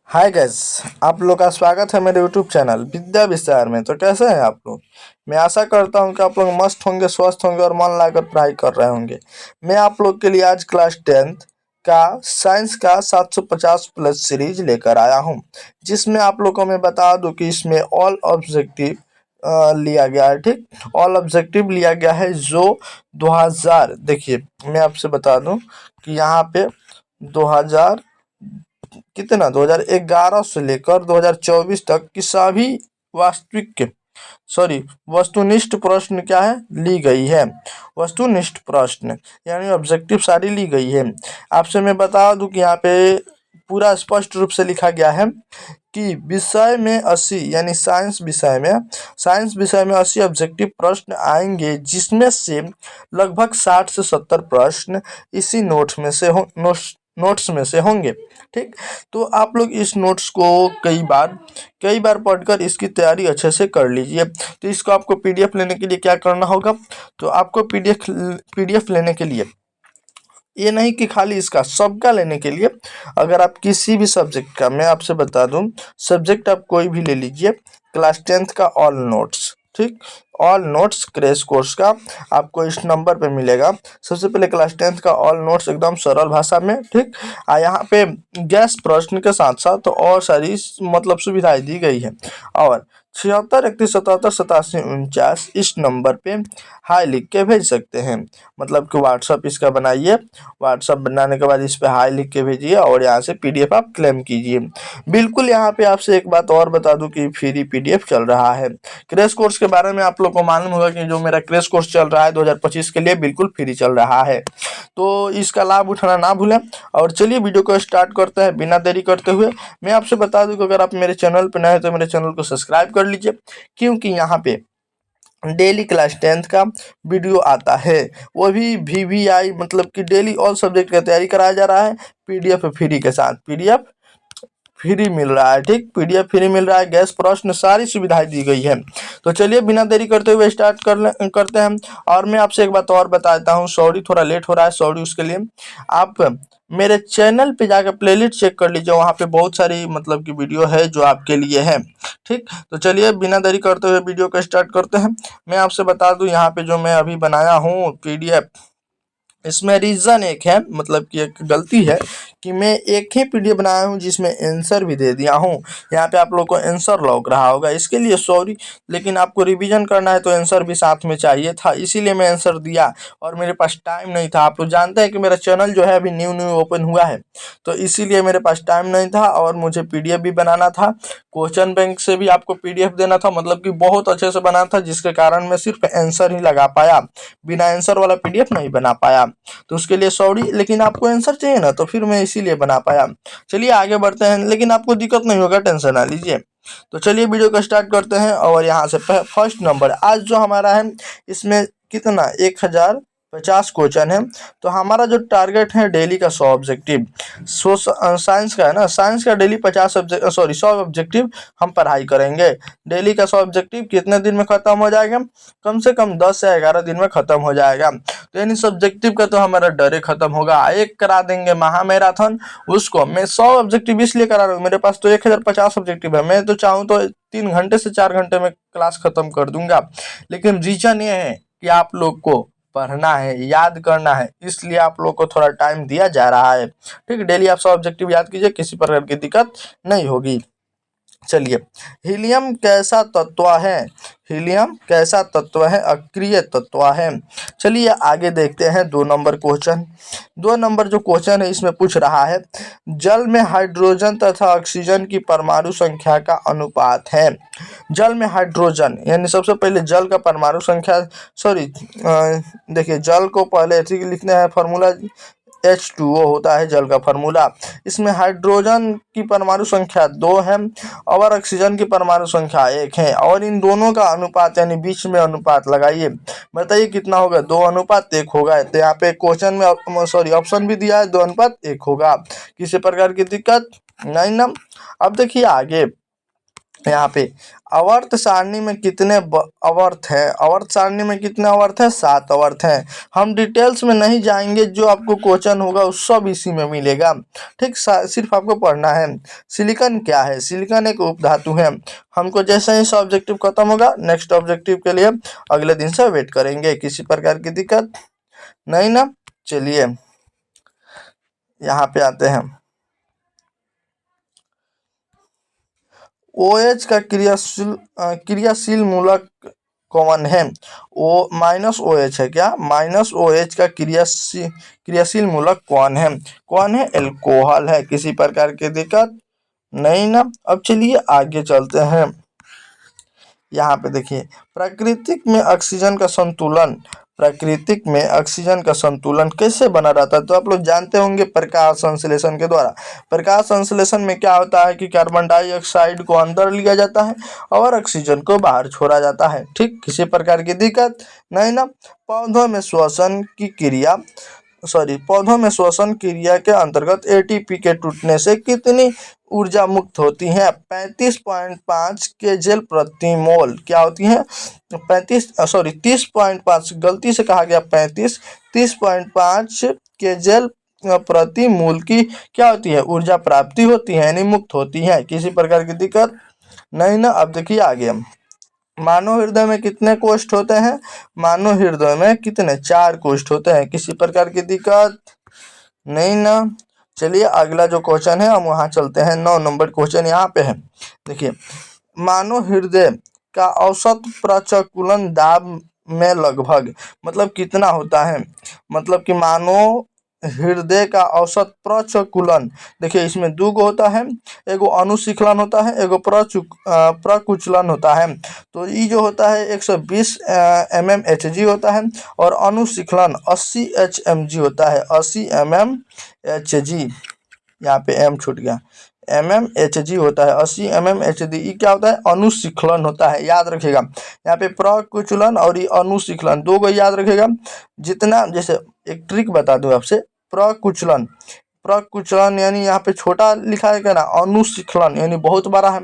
Hi guys. आप लोग का स्वागत है मेरे यूट्यूब चैनल विद्या विस्तार में। तो कैसे हैं आप लोग? मैं आशा करता हूं कि आप लोग मस्त होंगे, स्वस्थ होंगे और मन लगाकर पढ़ाई कर रहे होंगे। मैं आप लोग के लिए आज क्लास 10th का साइंस का 750 प्लस सीरीज लेकर आया हूं, जिसमें आप लोगों को मैं बता दूं कि इसमें ऑल ऑब्जेक्टिव लिया गया है। ठीक, ऑल ऑब्जेक्टिव लिया गया है जो 2000, देखिए मैं आपसे बता दूं कि यहाँ पे 2000 कितना 2011 से लेकर 2024 तक की सभी वास्तविक सॉरी वस्तुनिष्ठ प्रश्न क्या है ली गई है। वस्तुनिष्ठ प्रश्न यानी ऑब्जेक्टिव सारी ली गई है। आपसे मैं बता दूं कि यहाँ पे पूरा स्पष्ट रूप से लिखा गया है कि विषय में 80 यानी साइंस विषय में 80 ऑब्जेक्टिव प्रश्न आएंगे, जिसमें से लगभग 60 से 70 प्रश्न इसी नोट्स में से होंगे। ठीक, तो आप लोग इस नोट्स को कई बार पढ़कर इसकी तैयारी अच्छे से कर लीजिए। तो इसको आपको पीडीएफ लेने के लिए क्या करना होगा? तो आपको पीडीएफ लेने के लिए ये नहीं कि खाली इसका, सबका लेने के लिए अगर आप किसी भी सब्जेक्ट का, मैं आपसे बता दूं, सब्जेक्ट आप कोई भी ले लीजिए, क्लास 10th का ऑल नोट्स, ठीक, ऑल नोट्स क्रैश कोर्स का आपको इस नंबर पे मिलेगा। सबसे पहले क्लास 10th का ऑल नोट्स एकदम सरल भाषा में, ठीक, यहाँ पे गैस प्रश्न के साथ साथ और सारी मतलब सुविधाएं दी गई है। और 76 31 77 87 49 इस नंबर पे हाई लिख के भेज सकते हैं। मतलब कि व्हाट्सअप इसका बनाइए, व्हाट्सअप बनाने के बाद इस पे हाई लिख के भेजिए और यहाँ से पीडीएफ आप क्लेम कीजिए। बिल्कुल, यहाँ पे आपसे एक बात और बता दूं कि फ्री पीडीएफ चल रहा है। क्रैश कोर्स के बारे में आप लोग को मालूम होगा कि जो मेरा क्रैश कोर्स चल रहा है 2025 के लिए बिल्कुल फ्री चल रहा है, तो इसका लाभ उठाना ना भूलें। और चलिए वीडियो को स्टार्ट करते हैं बिना देरी करते हुए। मैं आपसे बता दूं कि अगर आप मेरे चैनल पर नए हैं तो मेरे चैनल को सब्सक्राइब कर लीजिए, क्योंकि यहाँ पे डेली क्लास 10th का वीडियो आता है, वो भी वीवीआई, मतलब कि डेली ऑल सब्जेक्ट का तैयारी कराया जा रहा है। पीडीएफ फ्री के साथ पीडीएफ फ्री मिल रहा है, ठीक, पीडीएफ फ्री मिल रहा है, गैस प्रश्न सारी सुविधाएं दी गई है। तो चलिए बिना देरी करते हुए स्टार्ट करते हैं। और मैं आपसे एक बात और बता देता हूँ, सॉरी थोड़ा लेट हो रहा है, सॉरी उसके लिए। आप मेरे चैनल पे जाकर प्लेलिस्ट चेक कर लीजिए, वहाँ पे बहुत सारी मतलब की वीडियो है जो आपके लिए है। ठीक, तो चलिए बिना देरी करते हुए वीडियो को स्टार्ट करते हैं। मैं आपसे बता दूं यहाँ पे जो मैं अभी बनाया हूँ पीडीएफ, इसमें रीज़न एक है, मतलब कि एक गलती है कि मैं एक ही पीडीएफ बनाया हूँ जिसमें आंसर भी दे दिया हूँ। यहाँ पे आप लोग को आंसर लौक रहा होगा, इसके लिए सॉरी, लेकिन आपको रिवीजन करना है तो आंसर भी साथ में चाहिए था, इसीलिए मैं आंसर दिया और मेरे पास टाइम नहीं था। आप लोग जानते हैं कि मेरा चैनल जो है अभी न्यू न्यू ओपन हुआ है, तो इसीलिए मेरे पास टाइम नहीं था और मुझे पीडीएफ भी बनाना था। क्वेश्चन बैंक से भी आपको पीडीएफ देना था, मतलब कि बहुत अच्छे से बनाना था, जिसके कारण मैं सिर्फ आंसर ही लगा पाया, बिना आंसर वाला पीडीएफ नहीं बना पाया। तो उसके लिए सॉरी, लेकिन आपको आंसर चाहिए ना, तो फिर मैं इसीलिए बना पाया। चलिए आगे बढ़ते हैं, लेकिन आपको दिक्कत नहीं होगा, टेंशन ना लीजिए। तो चलिए वीडियो को स्टार्ट करते हैं। और यहाँ से फर्स्ट नंबर आज जो हमारा है, इसमें कितना 1050 क्वेश्चन है। तो हमारा जो टारगेट है डेली का 100 ऑब्जेक्टिव, साइंस का है ना, साइंस का डेली 100 ऑब्जेक्टिव हम पढ़ाई करेंगे। डेली का 100 ऑब्जेक्टिव कितने दिन में खत्म हो जाएगा? कम से कम 10 से 11 दिन में खत्म हो जाएगा। तो यानी सब्जेक्टिव का तो हमारा डर ही खत्म होगा। एक करा देंगे महा मैराथन, उसको मैं 100 ऑब्जेक्टिव इसलिए करा रहा हूँ, मेरे पास तो 1050 ऑब्जेक्टिव है। मैं तो चाहूँ तो 3 घंटे से 4 घंटे में क्लास खत्म कर दूंगा, लेकिन रीजन ये है कि आप लोग को पढ़ना है, याद करना है, इसलिए आप लोग को थोड़ा टाइम दिया जा रहा है। ठीक, डेली आप 100 ऑब्जेक्टिव याद कीजिए, किसी प्रकार की दिक्कत नहीं होगी। चलिए, हीलियम कैसा तत्व है? हीलियम कैसा तत्व है? अक्रिय तत्व है। चलिए आगे देखते हैं 2 नंबर क्वेश्चन। 2 नंबर जो क्वेश्चन है इसमें पूछ रहा है, जल में हाइड्रोजन तथा ऑक्सीजन की परमाणु संख्या का अनुपात है। जल में हाइड्रोजन यानी सबसे पहले जल का परमाणु संख्या, सॉरी, देखिए जल को पहले ठीक लिखना है, फॉर्मूला H2O होता है जल का फार्मूला। इसमें हाइड्रोजन की परमाणु संख्या 2 है और ऑक्सीजन की परमाणु संख्या 1 है, और इन दोनों का अनुपात यानी बीच में अनुपात लगाइए, बताइए कितना होगा? 2:1 होगा। तो यहाँ पे क्वेश्चन में सॉरी ऑप्शन भी दिया है, 2:1 होगा। किसी प्रकार की दिक्कत नहीं ना। अब देखिए आगे, यहाँ पे आवर्त सारणी में कितने आवर्त है, आवर्त सारणी में कितने आवर्त है, 7 आवर्त हैं। हम डिटेल्स में नहीं जाएंगे, जो आपको क्वेश्चन होगा वो सब इसी में मिलेगा। ठीक, सिर्फ आपको पढ़ना है। सिलिकॉन क्या है, सिलिकॉन एक उपधातु है। हमको जैसे ही ऑब्जेक्टिव खत्म होगा, नेक्स्ट ऑब्जेक्टिव के लिए अगले दिन से वेट करेंगे। किसी प्रकार की दिक्कत नहीं ना। चलिए यहाँ पे आते हैं। OH का क्रियाशील मूलक कौन है, ओ माइनस OH है क्या, माइनस OH का क्रियाशील मूलक कौन है, एल्कोहल है। किसी प्रकार की दिक्कत नहीं ना। अब चलिए आगे चलते हैं। यहाँ पे देखिए, प्राकृतिक में ऑक्सीजन का संतुलन कैसे बना रहता है, तो आप लोग जानते होंगे प्रकाश संश्लेषण के द्वारा। प्रकाश संश्लेषण में क्या होता है कि कार्बन डाइऑक्साइड को अंदर लिया जाता है और ऑक्सीजन को बाहर छोड़ा जाता है। ठीक, किसी प्रकार की दिक्कत नहीं ना। पौधों में श्वसन क्रिया के अंतर्गत ATP के टूटने से कितनी ऊर्जा मुक्त होती है, 35.5 केजेल प्रति मोल। क्या होती है, 30.5, गलती से कहा गया 30.5 केजेल प्रति मोल की क्या होती है, ऊर्जा प्राप्ति होती है, यानी मुक्त होती है। किसी प्रकार की दिक्कत नहीं ना। अब देखिए आगे, मानव हृदय में कितने कोष्ठ होते हैं, मानव हृदय में कितने, 4 कोष्ठ होते हैं। किसी प्रकार की दिक्कत नहीं ना। चलिए अगला जो क्वेश्चन है हम वहां चलते हैं। 9 नंबर क्वेश्चन यहाँ पे है। देखिए, मानव हृदय का औसत प्रचकुलन दाब में लगभग मतलब कितना होता है, मतलब कि मानव हृदय का औसत प्रचकुलन, देखिए इसमें 2 गो होता है, एगो अनुशीखलन होता है, एगो प्रकुचलन होता है। तो ये जो होता है 120 mmHg होता है, और अनुशीखलन 80 hmg होता है, 80 mmHg। यहाँ पे m छूट गया, mmHg होता है, 80 mmHg। ये क्या होता है, अनुशीखलन होता है, याद रखिएगा। यहाँ पे प्रकुचलन और ये अनुशीखलन 2 गो याद रखिएगा। जितना, जैसे एक ट्रिक बता दूं आपसे, प्रकुचलन यानी यहाँ पे छोटा लिखा है क्या ना, अनुशीखलन यानी बहुत बड़ा है,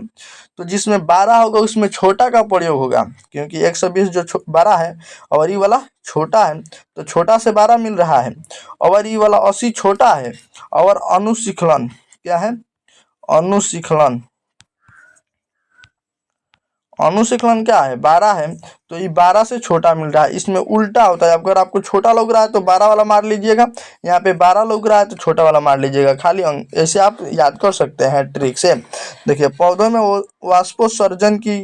तो जिसमें 12 होगा उसमें छोटा का प्रयोग होगा, क्योंकि 120 जो बड़ा है और ये वाला छोटा है, तो छोटा से 12 मिल रहा है, और ये वाला 80 छोटा है, और अनुशीखलन क्या है, अनुशीखलन क्या है, 12 है, तो ये 12 से छोटा मिल रहा है। इसमें उल्टा होता है, अगर आपको छोटा लग रहा है तो 12 वाला मार लीजिएगा, यहाँ पे 12 लग रहा है तो छोटा वाला मार लीजिएगा। खाली ऐसे आप याद कर सकते हैं ट्रिक से। देखिए, पौधों में वाष्पोत्सर्जन की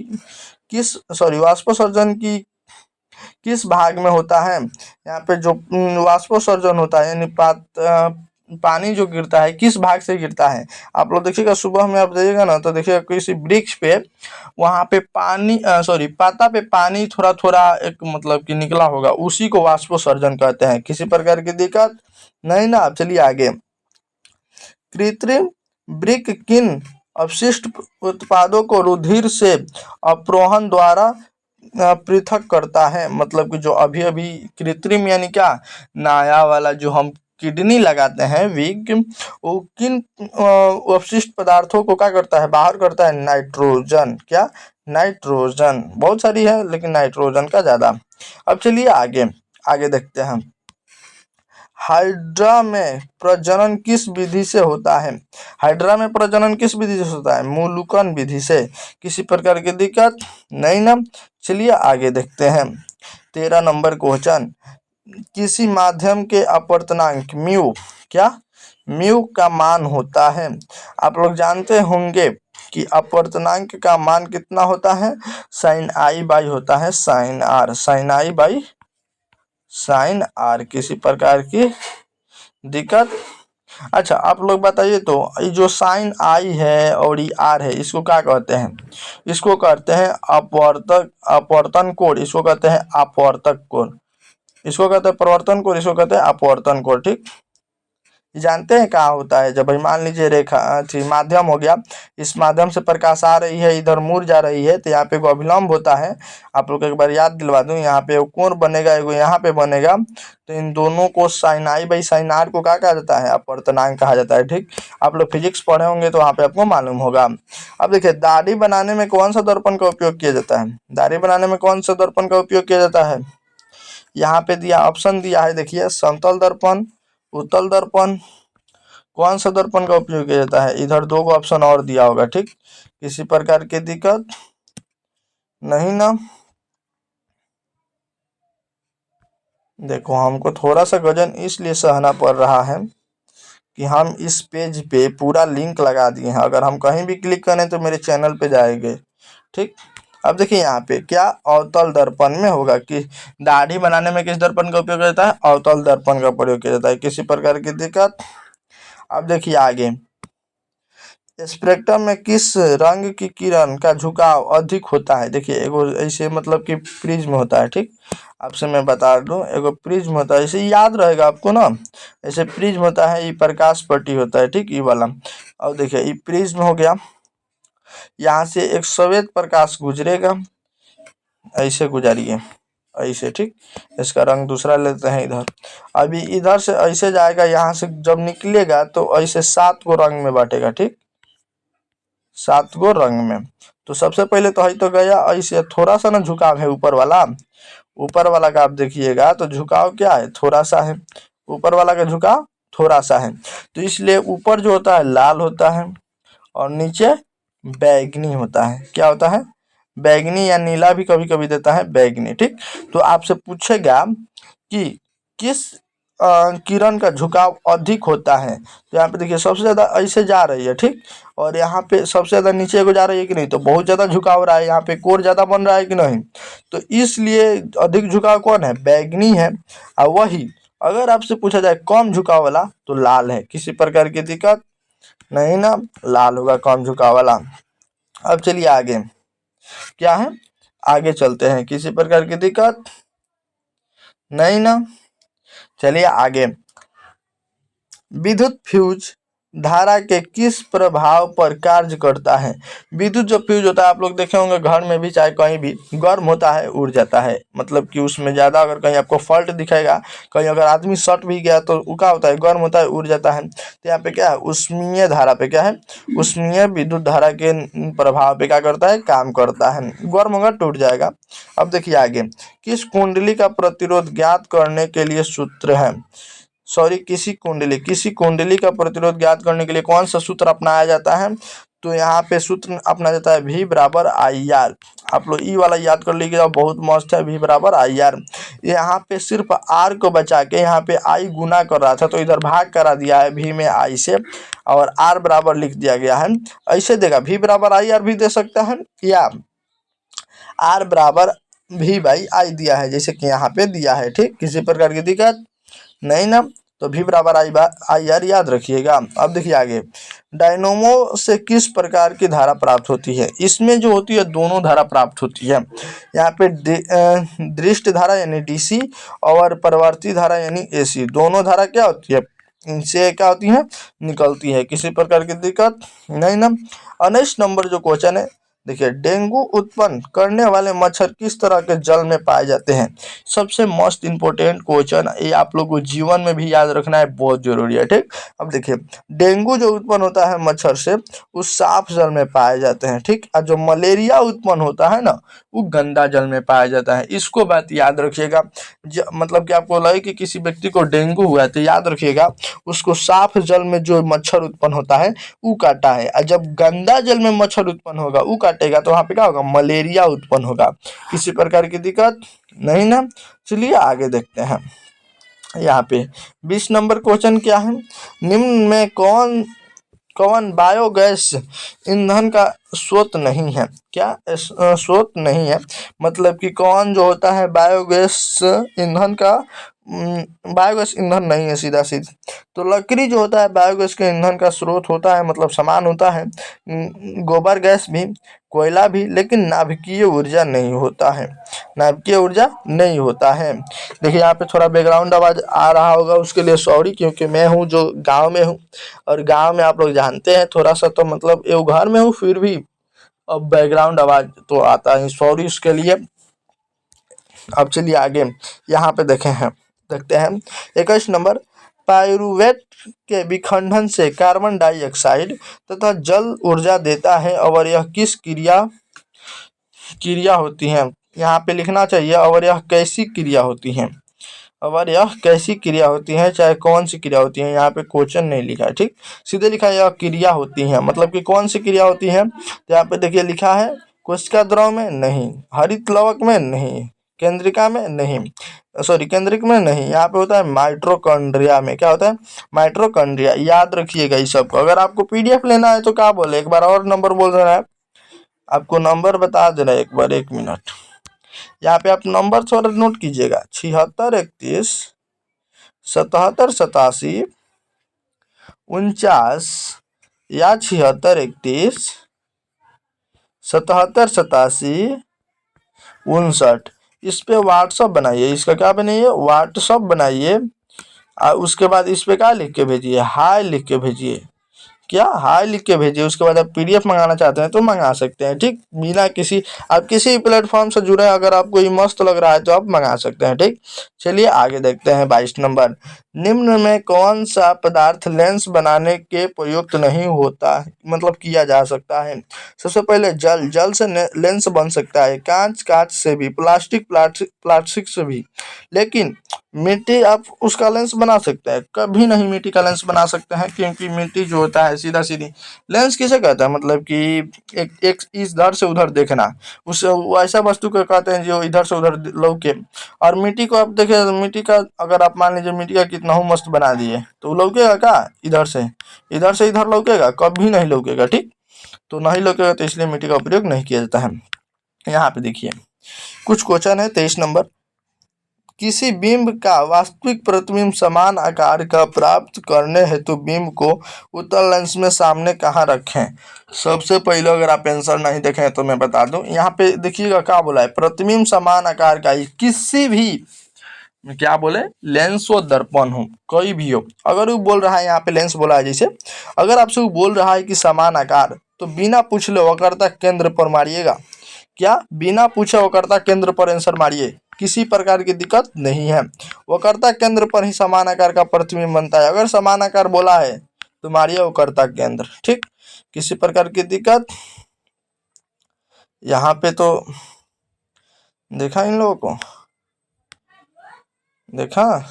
किस भाग में होता है, यहाँ पे जो वाष्पोत्सर्जन होता है, यानी पानी जो गिरता है किस भाग से गिरता है। आप लोग देखिएगा, सुबह में आप जाइएगा ना तो देखिएगा किसी वृक्ष पे, वहां पे पाता पे पानी थोड़ा थोड़ा एक मतलब कि निकला होगा, उसी को वाष्पोत्सर्जन कहते हैं। किसी प्रकार की दिक्कत नहीं ना। आप चलिए आगे। कृत्रिम वृक्क किन अपशिष्ट उत्पादों को रुधिर से अवरोहण द्वारा पृथक करता है, मतलब कि जो अभी अभी कृत्रिम यानी क्या, नया वाला जो हम किडनी लगाते हैं विग, वो किन अपशिष्ट पदार्थों को क्या करता है, बाहर करता है, नाइट्रोजन। क्या, नाइट्रोजन। बहुत सारी है लेकिन नाइट्रोजन का ज्यादा। अब चलिए आगे आगे देखते हैं। हाइड्रा में प्रजनन किस विधि से होता है, हाइड्रा में प्रजनन किस विधि से होता है, मूलुकन विधि से। किसी प्रकार की दिक्कत नहीं ना। चलिए आगे देखते हैं। 13 नंबर क्वेश्चन, किसी माध्यम के अपवर्तनांक म्यू, क्या, म्यू का मान होता है। आप लोग जानते होंगे कि अपवर्तनांक का मान कितना होता है, साइन आई बाई होता है sine r, sine i by sine r. किसी प्रकार की दिक्कत। अच्छा आप लोग बताइए, तो ये जो साइन आई है और ये आर है, इसको क्या कहते हैं, इसको कहते हैं अपवर्तन कोण, इसको कहते हैं अपवर्तक कोण, इसको कहते हैं प्रवर्तन कोण, इसको कहते हैं अपवर्तन कोण। ठीक, ये जानते हैं कहाँ होता है? जब भाई मान लीजिए रेखा थी, माध्यम हो गया, इस माध्यम से प्रकाश आ रही है, इधर मुड़ जा रही है, तो यहाँ पे एगो अभिलंब होता है। आप लोग को एक बार याद दिलवा दूं, यहाँ पे एगो कोण बनेगा, एगो यहाँ पे बनेगा, तो इन दोनों को sine i by sine r को क्या कहा जाता है? अपवर्तनांक कहा जाता है। ठीक, आप लोग फिजिक्स पढ़े होंगे तो वहाँ पे आपको मालूम होगा। अब देखिए, दाढ़ी बनाने में कौन सा दर्पण का उपयोग किया जाता है? दाढ़ी बनाने में कौन सा दर्पण का उपयोग किया जाता है? यहाँ पे दिया ऑप्शन दिया है, देखिए, समतल दर्पण, उत्तल दर्पण, कौन सा दर्पण का उपयोग किया जाता है? इधर दो को ऑप्शन और दिया होगा। ठीक, किसी प्रकार की दिक्कत नहीं ना? देखो, हमको थोड़ा सा गजन इसलिए सहना पड़ रहा है कि हम इस पेज पे पूरा लिंक लगा दिए हैं, अगर हम कहीं भी क्लिक करें तो मेरे चैनल पे जाएंगे। ठीक, अब देखिए यहाँ पे क्या अवतल दर्पण में होगा कि दाढ़ी बनाने में किस दर्पण का उपयोग किया जाता है? अवतल दर्पण का प्रयोग किया जाता है। किसी प्रकार की दिक्कत? अब देखिए आगे, स्पेक्ट्रम में किस रंग की किरण का झुकाव अधिक होता है? देखिए, एगो ऐसे मतलब कि प्रिज्म होता है। ठीक, आपसे मैं बता दूं, एगो प्रिज्म होता है, इसे याद रहेगा आपको ना, ऐसे प्रिज्म होता है, ये प्रकाश पट्टी होता है। ठीक, ये वाला। अब देखिए, ये प्रिज्म हो गया, यहाँ से एक श्वेत प्रकाश गुजरेगा, ऐसे गुजारिए, ऐसे। ठीक, इसका रंग दूसरा लेते हैं इधर। अभी इधर से ऐसे जाएगा, यहाँ से जब निकलेगा तो ऐसे 7 को रंग में बांटेगा। ठीक, 7 गो रंग में। तो सबसे पहले तो है तो गया ऐसे, थोड़ा सा ना झुकाव है ऊपर वाला, ऊपर वाला का आप देखिएगा तो झुकाव क्या है? थोड़ा सा है, ऊपर वाला का झुकाव थोड़ा सा है। तो इसलिए ऊपर जो होता है लाल होता है और नीचे बैगनी होता है। क्या होता है? बैगनी, या नीला भी कभी कभी देता है, बैगनी। ठीक, तो आपसे पूछेगा कि किस किरण का झुकाव अधिक होता है, तो यहाँ पे देखिए सबसे ज्यादा ऐसे जा रही है। ठीक, और यहाँ पे सबसे ज्यादा नीचे को जा रही है कि नहीं? तो बहुत ज्यादा झुकाव रहा है, यहाँ पे कोर ज्यादा बन रहा है कि नहीं? तो इसलिए अधिक झुकाव कौन है? बैगनी है। और वही अगर आपसे पूछा जाए कम झुकाव वाला, तो लाल है। किसी प्रकार की दिक्कत नहीं ना? लाल होगा कम झुकाव वाला। अब चलिए आगे, क्या है? आगे चलते हैं, किसी प्रकार की दिक्कत नहीं ना? चलिए आगे, विद्युत फ्यूज धारा के किस प्रभाव पर कार्य करता है? विद्युत जो फ्यूज होता है, आप लोग देखे होंगे घर में भी, चाहे कहीं भी, गर्म होता है उड़ जाता है, मतलब कि उसमें ज़्यादा अगर कहीं आपको फॉल्ट दिखेगा, कहीं अगर आदमी सट भी गया तो वो क्या होता है? गर्म होता है, उड़ जाता है। तो यहाँ पे क्या है? उष्मीय धारा पे क्या है? उष्मीय विद्युत धारा के प्रभाव पे क्या करता है? काम करता है। गर्म होगा टूट जाएगा। अब देखिए आगे, किस कुंडली का प्रतिरोध ज्ञात करने के लिए सूत्र है? सॉरी, किसी कुंडली का प्रतिरोध ज्ञात करने के लिए कौन सा सूत्र अपनाया जाता है? तो यहाँ पे सूत्र अपना जाता है V बराबर आई आर। आप लोग ई वाला याद कर लीजिएगा, बहुत मस्त है, V बराबर आई आर। यहाँ पे सिर्फ R को बचा के यहाँ पे I गुना कर रहा था, तो इधर भाग करा दिया है V में I से, और R बराबर लिख दिया गया है। ऐसे देगा, V बराबर आई आर भी दे सकता है, या R बराबर V बाई आई दिया है, जैसे कि यहाँ पे दिया है। ठीक, किसी प्रकार की दिक्कत नहीं ना? तो भी बराबर आई आर याद रखिएगा। अब देखिए आगे, डायनोमो से किस प्रकार की धारा प्राप्त होती है? इसमें जो होती है दोनों धारा प्राप्त होती है। यहाँ पे दृष्ट धारा यानी डीसी और परिवर्ती धारा यानी एसी, दोनों धारा क्या होती है? इनसे क्या होती है? निकलती है। किसी प्रकार की दिक्कत नहीं ना? 19 नंबर जो क्वेश्चन है, देखिए, डेंगू उत्पन्न करने वाले मच्छर किस तरह के जल में पाए जाते हैं? सबसे मोस्ट इंपोर्टेंट क्वेश्चन, ये आप लोग को जीवन में भी याद रखना है, बहुत जरूरी है। ठीक, अब देखिए, डेंगू जो उत्पन्न होता है मच्छर से, वो साफ जल में पाए जाते हैं। ठीक, और जो मलेरिया उत्पन्न होता है ना, वो गंदा जल में पाया जाता है। इसको बात याद रखिएगा। मतलब कि आपको लगे कि किसी व्यक्ति को डेंगू हुआ है, तो याद रखिएगा उसको साफ जल में जो मच्छर उत्पन्न होता है वो काटा है, और जब गंदा जल में मच्छर उत्पन्न होगा वो काटेगा, तो वहाँ पे क्या होगा? मलेरिया उत्पन्न होगा। किसी प्रकार की दिक्कत नहीं ना? चलिए आगे देखते हैं। यहाँ पे 20 नंबर क्वेश्चन क्या है? निम्न में कौन कौन बायोगैस ईंधन का स्रोत नहीं है? क्या स्रोत नहीं है? मतलब कि कौन जो होता है बायोगैस ईंधन का बायोगैस ईंधन नहीं है सीधा सीधी। तो लकड़ी जो होता है बायोगैस के ईंधन का स्रोत होता है, मतलब समान होता है। गोबर गैस भी, कोयला भी, लेकिन नाभिकीय ऊर्जा नहीं होता है, नाभिकीय ऊर्जा नहीं होता है। देखिए यहाँ पे थोड़ा बैकग्राउंड आवाज आ रहा होगा, उसके लिए सॉरी, क्योंकि मैं हूँ जो गांव में हूँ, और गांव में आप लोग जानते हैं थोड़ा सा तो मतलब ये घर में हूँ फिर भी अब बैकग्राउंड आवाज तो आता है, सॉरी उसके लिए। अब चलिए आगे यहाँ पे देखते हैं 21 नंबर। पायरुवेट के विखंडन से कार्बन डाइऑक्साइड तथा जल ऊर्जा देता है, और यह किस क्रिया क्रिया होती है, यहाँ पे लिखना चाहिए, और यह कैसी क्रिया होती है, और यह कैसी क्रिया होती है, चाहे कौन सी क्रिया होती है। यहाँ पे क्वेश्चन नहीं लिखा है, ठीक, सीधे लिखा है यह क्रिया होती है, मतलब कि कौन सी क्रिया होती है। तो यहाँ पे देखिए लिखा है कोशिका द्रव में नहीं, हरित लवक में नहीं, केंद्रिका में नहीं, सॉरी केंद्रिक में नहीं, यहाँ पे होता है माइट्रोकॉन्ड्रिया में। क्या होता है? माइट्रोकॉन्ड्रिया। याद रखिएगा इस सबको। अगर आपको पीडीएफ लेना है तो क्या बोले, एक बार और नंबर बोल रहा है, आपको नंबर बता दे रहा है एक बार, 1 मिनट। यहाँ पे आप नंबर थोड़ा नोट कीजिएगा, 7631 77 87 49, या 7631 77 87 59। इस पे व्हाट्सअप बनाइए, इसका क्या बनाइए, व्हाट्सअप बनाइए। उसके बाद इस पे क्या लिख के भेजिए, हाय लिख के भेजिए, क्या हाय लिख के भेजिए। उसके बाद आप पीडीएफ मंगाना चाहते हैं तो मंगा सकते हैं, ठीक, बिना किसी, आप किसी भी प्लेटफॉर्म से जुड़े, अगर आपको ये मस्त लग रहा है तो आप मंगा सकते हैं, ठीक। चलिए आगे देखते हैं 22 नंबर। निम्न में कौन सा पदार्थ लेंस बनाने के प्रयुक्त नहीं होता, मतलब किया जा सकता है। सबसे पहले जल से लेंस बन सकता है, कांच से भी, प्लास्टिक से भी, लेकिन मिट्टी आप उसका लेंस बना सकते हैं, कभी नहीं मिट्टी का लेंस बना सकते हैं, क्योंकि मिट्टी जो होता है सीधा सीधी, लेंस किसे कहता है, मतलब कि एक इधर से उधर देखना, उस ऐसा वस्तु को कहते हैं जो इधर से उधर लौके। और मिट्टी को आप देखें, मिट्टी का अगर आप मान लीजिए मिट्टी का कितना हो मस्त बना दिए तो लौकेगा क्या, इधर से इधर लौकेगा, कभी नहीं लौकेगा, ठीक। तो नहीं लौकेगा, तो इसलिए मिट्टी का उपयोग नहीं किया जाता है। यहाँ पे देखिए कुछ क्वेश्चन है। 23 नंबर। किसी बिंब का वास्तविक प्रतिबिंब समान आकार का प्राप्त करने हेतु बिंब को उत्तल लेंस में सामने कहाँ रखें। सबसे पहले अगर आप आंसर नहीं देखें तो मैं बता दूं, यहाँ पे देखिएगा क्या बोला है, प्रतिबिंब समान आकार का किसी भी, क्या बोले, लेंस हो दर्पण हो कोई भी हो, अगर वो बोल रहा है, यहाँ पे लेंस बोला है, जैसे अगर आपसे वो बोल रहा है कि समान आकार, तो बिना पूछ ले वक्रता केंद्र पर मारिएगा। क्या, बिना पूछे वक्रता केंद्र पर आंसर मारिए, किसी प्रकार की दिक्कत नहीं है। वक्रता केंद्र पर ही समान आकार का प्रतिबिंब बनता है, अगर समान आकार बोला है तो मारिए वक्रता केंद्र, ठीक, किसी प्रकार की दिक्कत। यहाँ पे तो देखा इन लोगों को, देखा,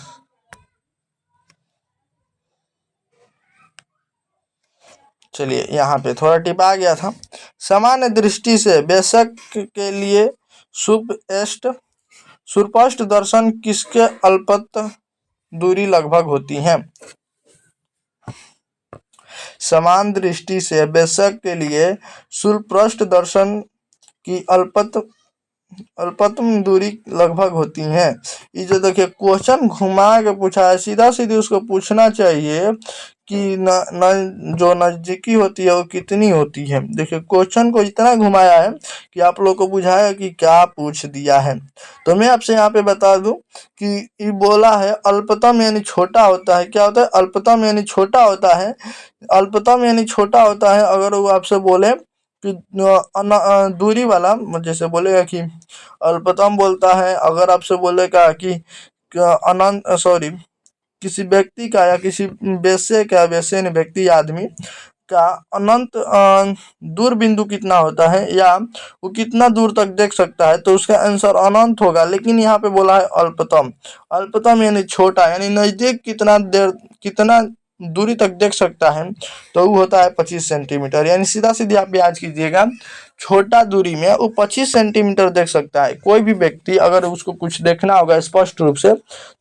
चलिए यहाँ पे थोड़ा टिप आ गया था। सामान्य दृष्टि से बेशक के लिए सुस्पष्ट दर्शन किसके अल्पत दूरी लगभग होती है। समान दृष्टि से बेशक के लिए सुस्पष्ट दर्शन की अल्पतम दूरी लगभग होती है। ये जो देखिए क्वेश्चन घुमा के पूछा है, सीधा सीधी उसको पूछना चाहिए कि जो नजदीकी होती है वो कितनी होती है। देखिए क्वेश्चन को इतना घुमाया है कि आप लोग को बुझाया कि क्या पूछ दिया है। तो मैं आपसे यहाँ पे बता दूं कि ये बोला है अल्पतम यानी छोटा होता है। क्या होता है, अल्पतम यानी छोटा होता है। अल्पतम यानी छोटा होता है अगर वो आपसे बोले कि दूरी वाला, जैसे बोलेगा कि अल्पतम बोलता है, अगर आपसे बोलेगा कि अनंत, सॉरी, किसी व्यक्ति का या किसी वैश्य का, वैश्य ने व्यक्ति या आदमी का अनंत दूर बिंदु कितना होता है, या वो कितना दूर तक देख सकता है, तो उसका आंसर अनंत होगा। लेकिन यहाँ पे बोला है अल्पतम, अल्पतम यानी छोटा, यानी नजदीक कितना दूरी तक देख सकता है, तो वो होता है 25 सेंटीमीटर। यानी सीधा सीधी आप याद कीजिएगा, छोटा दूरी में वो 25 सेंटीमीटर देख सकता है। कोई भी व्यक्ति अगर उसको कुछ देखना होगा स्पष्ट रूप से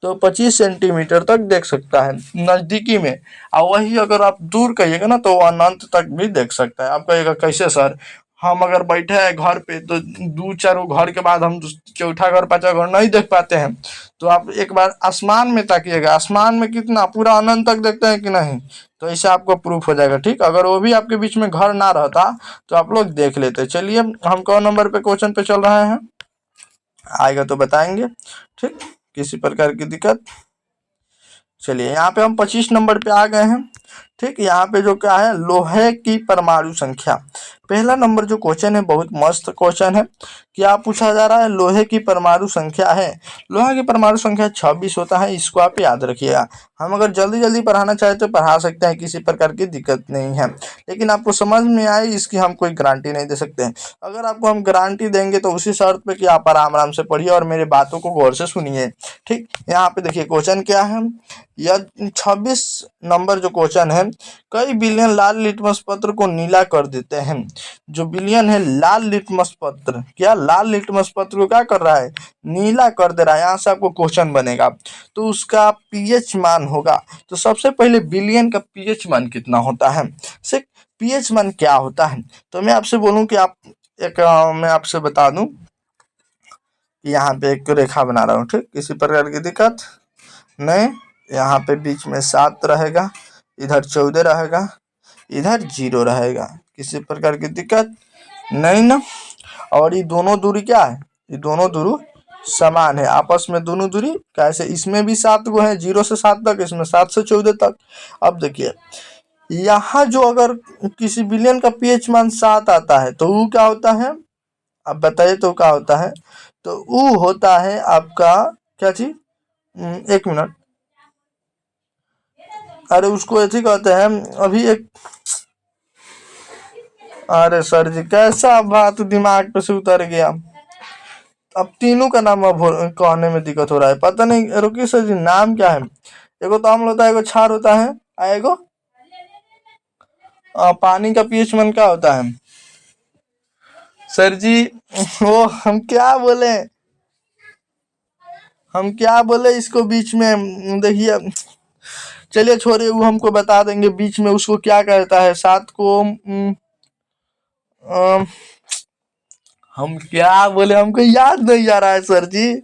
तो 25 सेंटीमीटर तक देख सकता है नजदीकी में, और वही अगर आप दूर कहिएगा ना तो वो अनंत तक भी देख सकता है। आप कहिएगा कैसे सर, हम अगर बैठे हैं घर पे तो दो चार घर के बाद हम चौथा घर पांचवा घर नहीं देख पाते हैं। तो आप एक बार आसमान में ताकिएगा, आसमान में कितना पूरा अनंत तक देखते हैं कि नहीं, तो ऐसे आपको प्रूफ हो जाएगा। ठीक, अगर वो भी आपके बीच में घर ना रहता तो आप लोग देख लेते। चलिए हम कौन नंबर पे क्वेश्चन पे चल रहे हैं, आएगा तो बताएंगे। ठीक, किसी प्रकार की दिक्कत। चलिए यहाँ पे हम 25 नंबर पे आ गए हैं। ठीक, यहाँ पे जो क्या है, लोहे की परमाणु संख्या। पहला नंबर जो क्वेश्चन है बहुत मस्त क्वेश्चन है। क्या पूछा जा रहा है, लोहे की परमाणु संख्या है। लोहे की परमाणु संख्या 26 होता है, इसको आप याद रखिएगा। हम अगर जल्दी जल्दी पढ़ाना चाहे तो पढ़ा सकते हैं, किसी प्रकार की दिक्कत नहीं है, लेकिन आपको समझ में आए इसकी हम कोई गारंटी नहीं दे सकते हैं। अगर आपको हम गारंटी देंगे तो उसी शर्त पे कि आप आराम आराम से पढ़िए और मेरे बातों को गौर से सुनिए। ठीक, यहाँ पे देखिए क्वेश्चन क्या है, यह 26 नंबर जो क्वेश्चन है, कई बिलियन लाल लिटमस पत्र को नीला कर देते हैं। जो बिलियन है लाल लिटमस पत्र, क्या लाल लिटमस पत्र को क्या कर रहा है, नीला कर दे रहा है। यहाँ से आपको क्वेश्चन बनेगा तो उसका पीएच मान होगा। तो सबसे पहले बिलियन का पीएच मान कितना होता है, से पीएच मान क्या होता है। तो मैं आपसे बोलूं कि आप एक मैं आपसे बता दूं कि यहाँ पे एक रेखा बना रहा हूँ। ठीक, किसी प्रकार की दिक्कत नहीं। यहाँ पे बीच में 7 रहेगा, इधर 14 रहेगा, इधर 0 रहेगा, किसी प्रकार की दिक्कत नहीं ना। और ये दोनों दूरी क्या है, ये दोनों दूरी समान है आपस में, दोनों दूरी कैसे, इसमें भी 7 गो है, 0 से 7 तक, इसमें 7 से 14 तक। अब देखिए यहाँ जो अगर किसी बिलियन का पीएच मान 7 आता है तो वो क्या होता है, अब बताइए तो क्या होता है। तो वो होता है आपका क्या चीज, 1 मिनट, अरे उसको ऐसे कहते हैं अभी एक, अरे सर जी कैसा बात दिमाग पे से उतर गया। अब तीनों का नाम अब कहने में दिक्कत हो रहा है, पता नहीं, रुकिए सर जी नाम क्या है। एगो तो अम्ल होता है, एगो क्षार होता है, एगो पानी का पीएच मान क्या होता है सर जी। वो हम क्या बोले, हम क्या बोले इसको बीच में, देखिए चलिए छोड़िए, वो हमको बता देंगे बीच में उसको क्या कहता है, 7 को हम क्या बोले, हमको याद नहीं आ रहा है सर जी।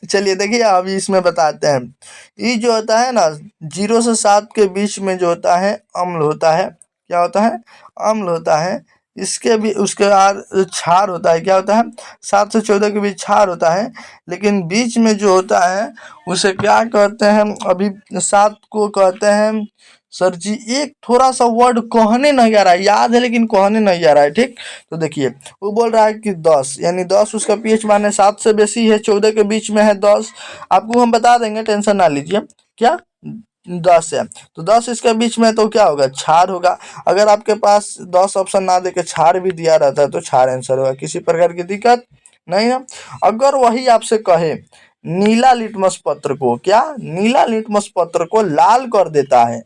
चलिए देखिए अभी इसमें बताते हैं। ये जो होता है ना 0 से 7 के बीच में जो होता है अम्ल होता है, क्या होता है, अम्ल होता है। इसके भी उसके बाद क्षार होता है, क्या होता है, 7 से 14 के बीच क्षार होता है। लेकिन बीच में जो होता है उसे क्या कहते हैं, अभी 7 को कहते हैं सर जी, एक थोड़ा सा वर्ड कहने नहीं आ रहा है, याद है लेकिन कहने नहीं आ रहा है। ठीक, तो देखिए वो बोल रहा है कि 10, यानी 10 उसका पीएच मान है, 7 से बेसी है, 14 के बीच में है 10। आपको हम बता देंगे, टेंशन ना लीजिए, क्या 10 है तो 10 इसके बीच में, तो क्या होगा, क्षार होगा। अगर आपके पास 10 ऑप्शन ना देके क्षार भी दिया रहता है तो क्षार आंसर होगा, किसी प्रकार की दिक्कत नहीं ना। अगर वही आपसे कहे नीला लिटमस पत्र को, क्या नीला लिटमस पत्र को लाल कर देता है,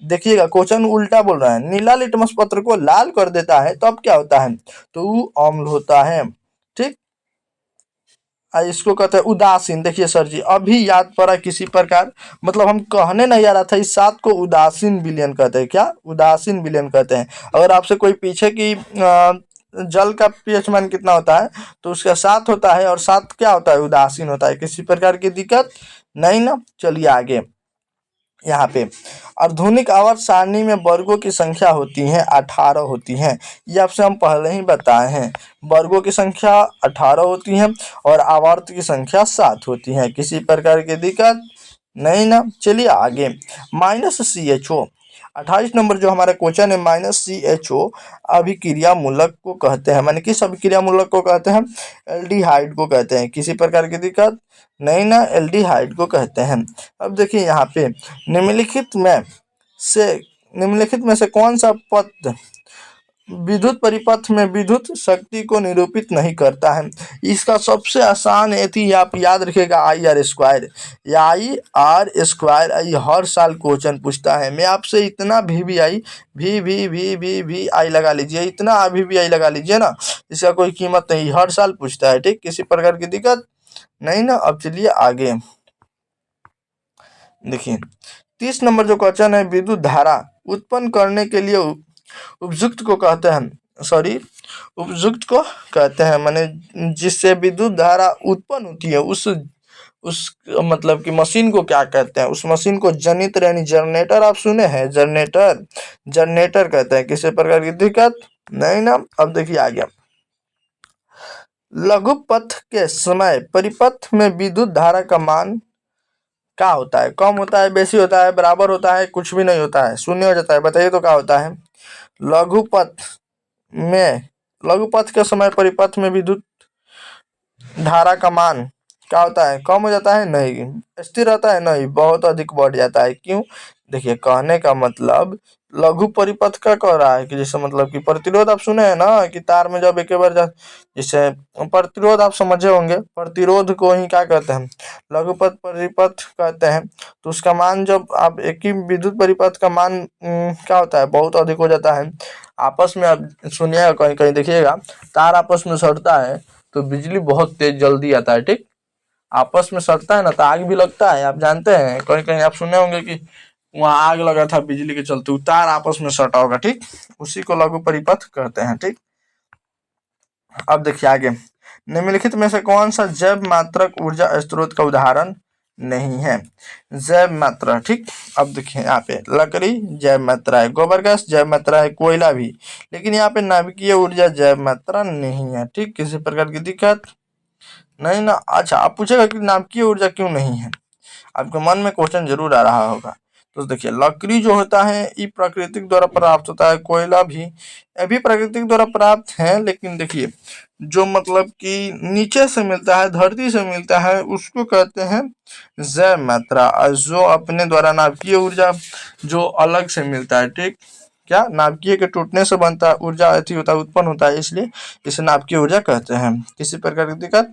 देखिएगा क्वेश्चन उल्टा बोल रहा है, नीला लिटमस पत्र को लाल कर देता है तो अब क्या होता है, तो वो अम्ल होता है। ठीक, इसको कहते हैं उदासीन। देखिए सर जी अभी याद पड़ा किसी प्रकार, मतलब हम कहने नहीं आ रहा था, इस 7 को उदासीन विलयन कहते हैं, क्या उदासीन विलयन कहते हैं। अगर आपसे कोई पीछे की जल का पीएच मान कितना होता है तो उसका 7 होता है, और 7 क्या होता है, उदासीन होता है, किसी प्रकार की दिक्कत नहीं ना। चलिए आगे, यहाँ पे आधुनिक आवर्त सारणी में वर्गों की संख्या होती है 18 होती है, ये आपसे हम पहले ही बताए हैं। वर्गों की संख्या 18 होती है और आवर्त की संख्या 7 होती है, किसी प्रकार की दिक्कत नहीं ना। चलिए आगे, -CHO 28 नंबर जो हमारा क्वेश्चन है, -CHO अभिक्रिया मूलक को कहते हैं, माने किस अभिक्रिया मूलक को कहते हैं, एल्डिहाइड को कहते हैं, किसी प्रकार की दिक्कत नहीं ना, एल्डिहाइड को कहते हैं। अब देखिए यहाँ पे से निम्नलिखित में से कौन सा पद विद्युत परिपथ में विद्युत शक्ति को निरूपित नहीं करता है। इसका सबसे आसान यदि आप याद रखिएगा IR², या IR², हर साल क्वेश्चन पूछता है। मैं आपसे इतना भी आई लगा लीजिए, इतना भी आई लगा लीजिए ना, इसका कोई कीमत नहीं, हर साल पूछता है। ठीक, किसी प्रकार की दिक्कत नहीं ना। अब चलिए आगे देखिए 30 नंबर जो क्वेश्चन है, विद्युत धारा उत्पन्न करने के लिए उपयुक्त को कहते हैं, सॉरी उपयुक्त को कहते हैं, माने जिससे विद्युत धारा उत्पन्न होती है उस मतलब कि मशीन को क्या कहते हैं, उस मशीन को जनित्र यानी जनरेटर आप सुने हैं, जनरेटर जनरेटर कहते हैं। किसी प्रकार की दिक्कत नहीं ना। अब देखिए आगे, लघु पथ के समय परिपथ में विद्युत धारा का मान क्या होता है, कम होता है, बेसी होता है, बराबर होता है, कुछ भी नहीं होता है, शून्य हो जाता है, बताइए तो क्या होता है। लघु पथ में लघु पथ के समय परिपथ में विद्युत धारा का मान क्या होता है, कम हो जाता है, नहीं, स्थिर रहता है, नहीं, बहुत अधिक बढ़ जाता है। क्यों, देखिए कहने का मतलब लघु परिपथ का कह रहा है कि जैसे मतलब कि प्रतिरोध आप सुने हैं ना कि तार में जब एक बार जैसे प्रतिरोध आप समझे होंगे, प्रतिरोध को ही क्या कहते हैं, लघु पथ परिपथ कहते हैं। तो उसका मान जब आप एक ही विद्युत परिपथ का मान क्या होता है, बहुत अधिक हो जाता है। आपस में आप सुनिएगा, कहीं कहीं देखिएगा तार आपस में सटता है तो बिजली बहुत तेज जल्दी आता है, ठीक, आपस में सटता है ना तो आग भी लगता है, आप जानते हैं, कहीं कहीं आप सुने होंगे कि वहां आग लगा था बिजली के चलते, तार आपस में सटा होगा, ठीक, उसी को लघु परिपथ कहते हैं, ठीक। अब देखिए आगे, निम्नलिखित में से कौन सा जैव मात्रक ऊर्जा स्रोत का उदाहरण नहीं है, जैव मात्रा, ठीक। अब देखिए यहाँ पे लकड़ी जैव मात्रा है, गोबर गैस जैव मात्रा है, कोयला भी, लेकिन यहाँ पे नाभिकीय ऊर्जा जैव मात्रा नहीं है, ठीक। किसी प्रकार की दिक्कत नहीं ना। अच्छा, आप पूछेगा कि नाभिकीय ऊर्जा क्यों नहीं है, आपके मन में क्वेश्चन जरूर आ रहा होगा। तो देखिए लकड़ी जो होता है ये प्राकृतिक द्वारा प्राप्त होता है, कोयला भी ये भी प्राकृतिक द्वारा प्राप्त है, लेकिन देखिए जो मतलब कि नीचे से मिलता है, धरती से मिलता है, उसको कहते हैं जैव मात्रा, और जो अपने द्वारा नाभिकीय ऊर्जा जो अलग से मिलता है, ठीक, क्या नाभिकीय के टूटने से बनता है ऊर्जा अति होता है, उत्पन्न होता है, इसलिए इसे नाभिकीय ऊर्जा कहते हैं। किसी प्रकार की दिक्कत।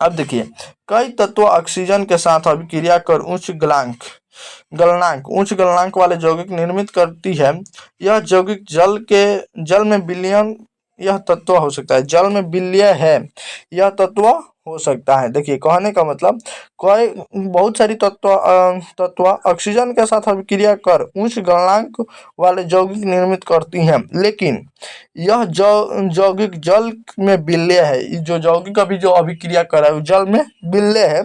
अब देखिए, कई तत्व ऑक्सीजन के साथ अभिक्रिया कर उच्च गलनांक वाले यौगिक निर्मित करती है। यह यौगिक जल में विलयन यह तत्व हो सकता है, जल में विलय है यह तत्व हो सकता है। देखिए कहने का मतलब कोई बहुत सारी तत्व ऑक्सीजन के साथ अभिक्रिया कर उच्च गलनांक वाले यौगिक निर्मित करती हैं, लेकिन यह यौगिक जल में विलय है, जो यौगिक अभी जो अभिक्रिया कर रहा है वो जल में विलय है,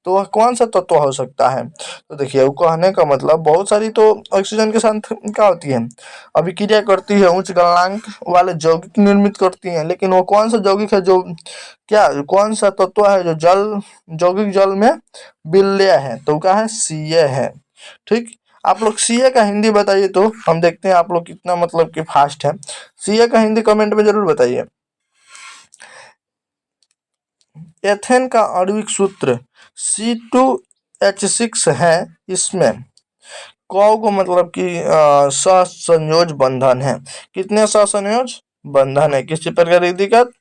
तो वह कौन सा तत्व हो सकता है। तो देखिए वो कहने का मतलब बहुत सारी तो ऑक्सीजन के साथ क्या होती है, अभिक्रिया करती है, उच्च गलनांक वाले यौगिक निर्मित करती हैं, लेकिन वो कौन सा यौगिक है जो क्या कौन सा तत्व है जो यौगिक जल में विलय है, तो क्या है, सीए है, ठीक। आप लोग सीए का हिंदी बताइए तो हम देखते हैं आप लोग कितना मतलब कि फास्ट है। सीए का हिंदी कमेंट में जरूर बताइए। एथेन का आणविक सूत्र C2H6 है, इसमें को मतलब कि सहसंयोज बंधन है, कितने सहसंयोज बंधन है, किसी प्रकार की दिक्कत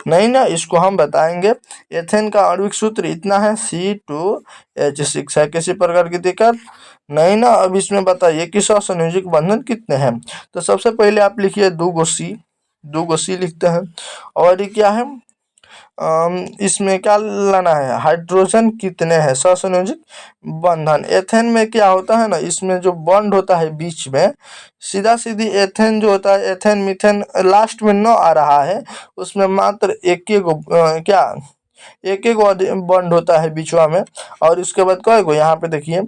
नहीं ना, इसको हम बताएंगे। एथेन का आणविक सूत्र इतना है, C2H6 है, किसी प्रकार की दिक्कत नहीं ना। अब इसमें बताइए कि सहसंयोजक बंधन कितने हैं, तो सबसे पहले आप लिखिए 2 C लिखते हैं, और ये क्या है, इसमें क्या लाना है, हाइड्रोजन कितने हैं, सहसंयोजक बंधन। एथेन में क्या होता है ना, इसमें जो बॉन्ड होता है बीच में, सीधा सीधी एथेन जो होता है, एथेन मीथेन लास्ट में न आ रहा है, उसमें मात्र एक एक क्या एक एक बॉन्ड होता है बीचवा में, और इसके बाद कई गो यहाँ पे देखिए,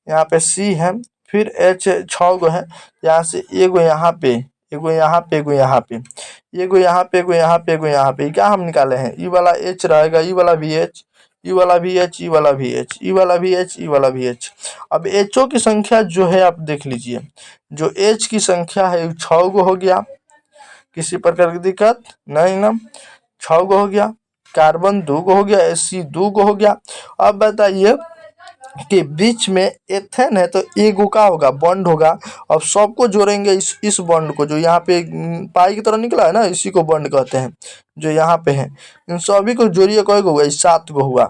यहाँ पे सी है, फिर एच 6 गो है, यहाँ से एगो यहाँ पे, एगो यहाँ पे, एगो यहाँ पे, एगो यहाँ पे, एगो यहाँ पे, एगो यहाँ पे, क्या हम निकाले हैं, ई वाला एच रहेगा, ई वाला भी एच, ई वाला भी एच, ई वाला भी एच, ई वाला भी एच, ई वाला भी एच। अब एचओ की संख्या जो है आप देख लीजिए, जो एच की संख्या है 6 गो हो गया, किसी प्रकार की दिक्कत नहीं ना, 6 गो हो गया, कार्बन 2 गो हो गया, एस 2 गो हो गया। अब बताइए के बीच में एथेन है तो एगो का होगा, बॉन्ड होगा। अब सबको जोड़ेंगे, इस बॉन्ड को जो यहाँ पे पाई की तरह निकला है ना, इसी को बॉन्ड कहते हैं, जो यहाँ पे है, इन सभी को जोड़िए, कई गो हुआ, 7 गो हुआ,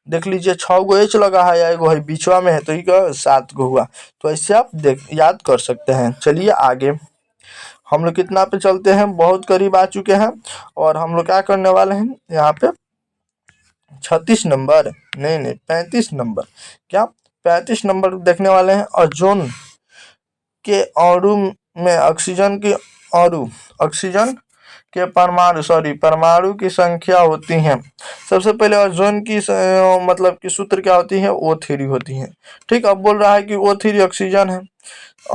देख लीजिए 6 गो एच लगा है, एगो है बीचवा में है, तो ये 7 गो हुआ। तो ऐसे आप याद कर सकते हैं। चलिए आगे हम लोग कितना पे चलते हैं, बहुत करीब आ चुके हैं, और हम लोग क्या करने वाले हैं यहाँ पे 36 नंबर, नहीं 35 नंबर, क्या 35 नंबर देखने वाले हैं। ओजोन के अणु में ऑक्सीजन की ऑक्सीजन के परमाणु की संख्या होती है। सबसे पहले ओजोन की मतलब कि सूत्र क्या होती है, O3 होती है। ठीक, अब बोल रहा है कि O3 ऑक्सीजन है,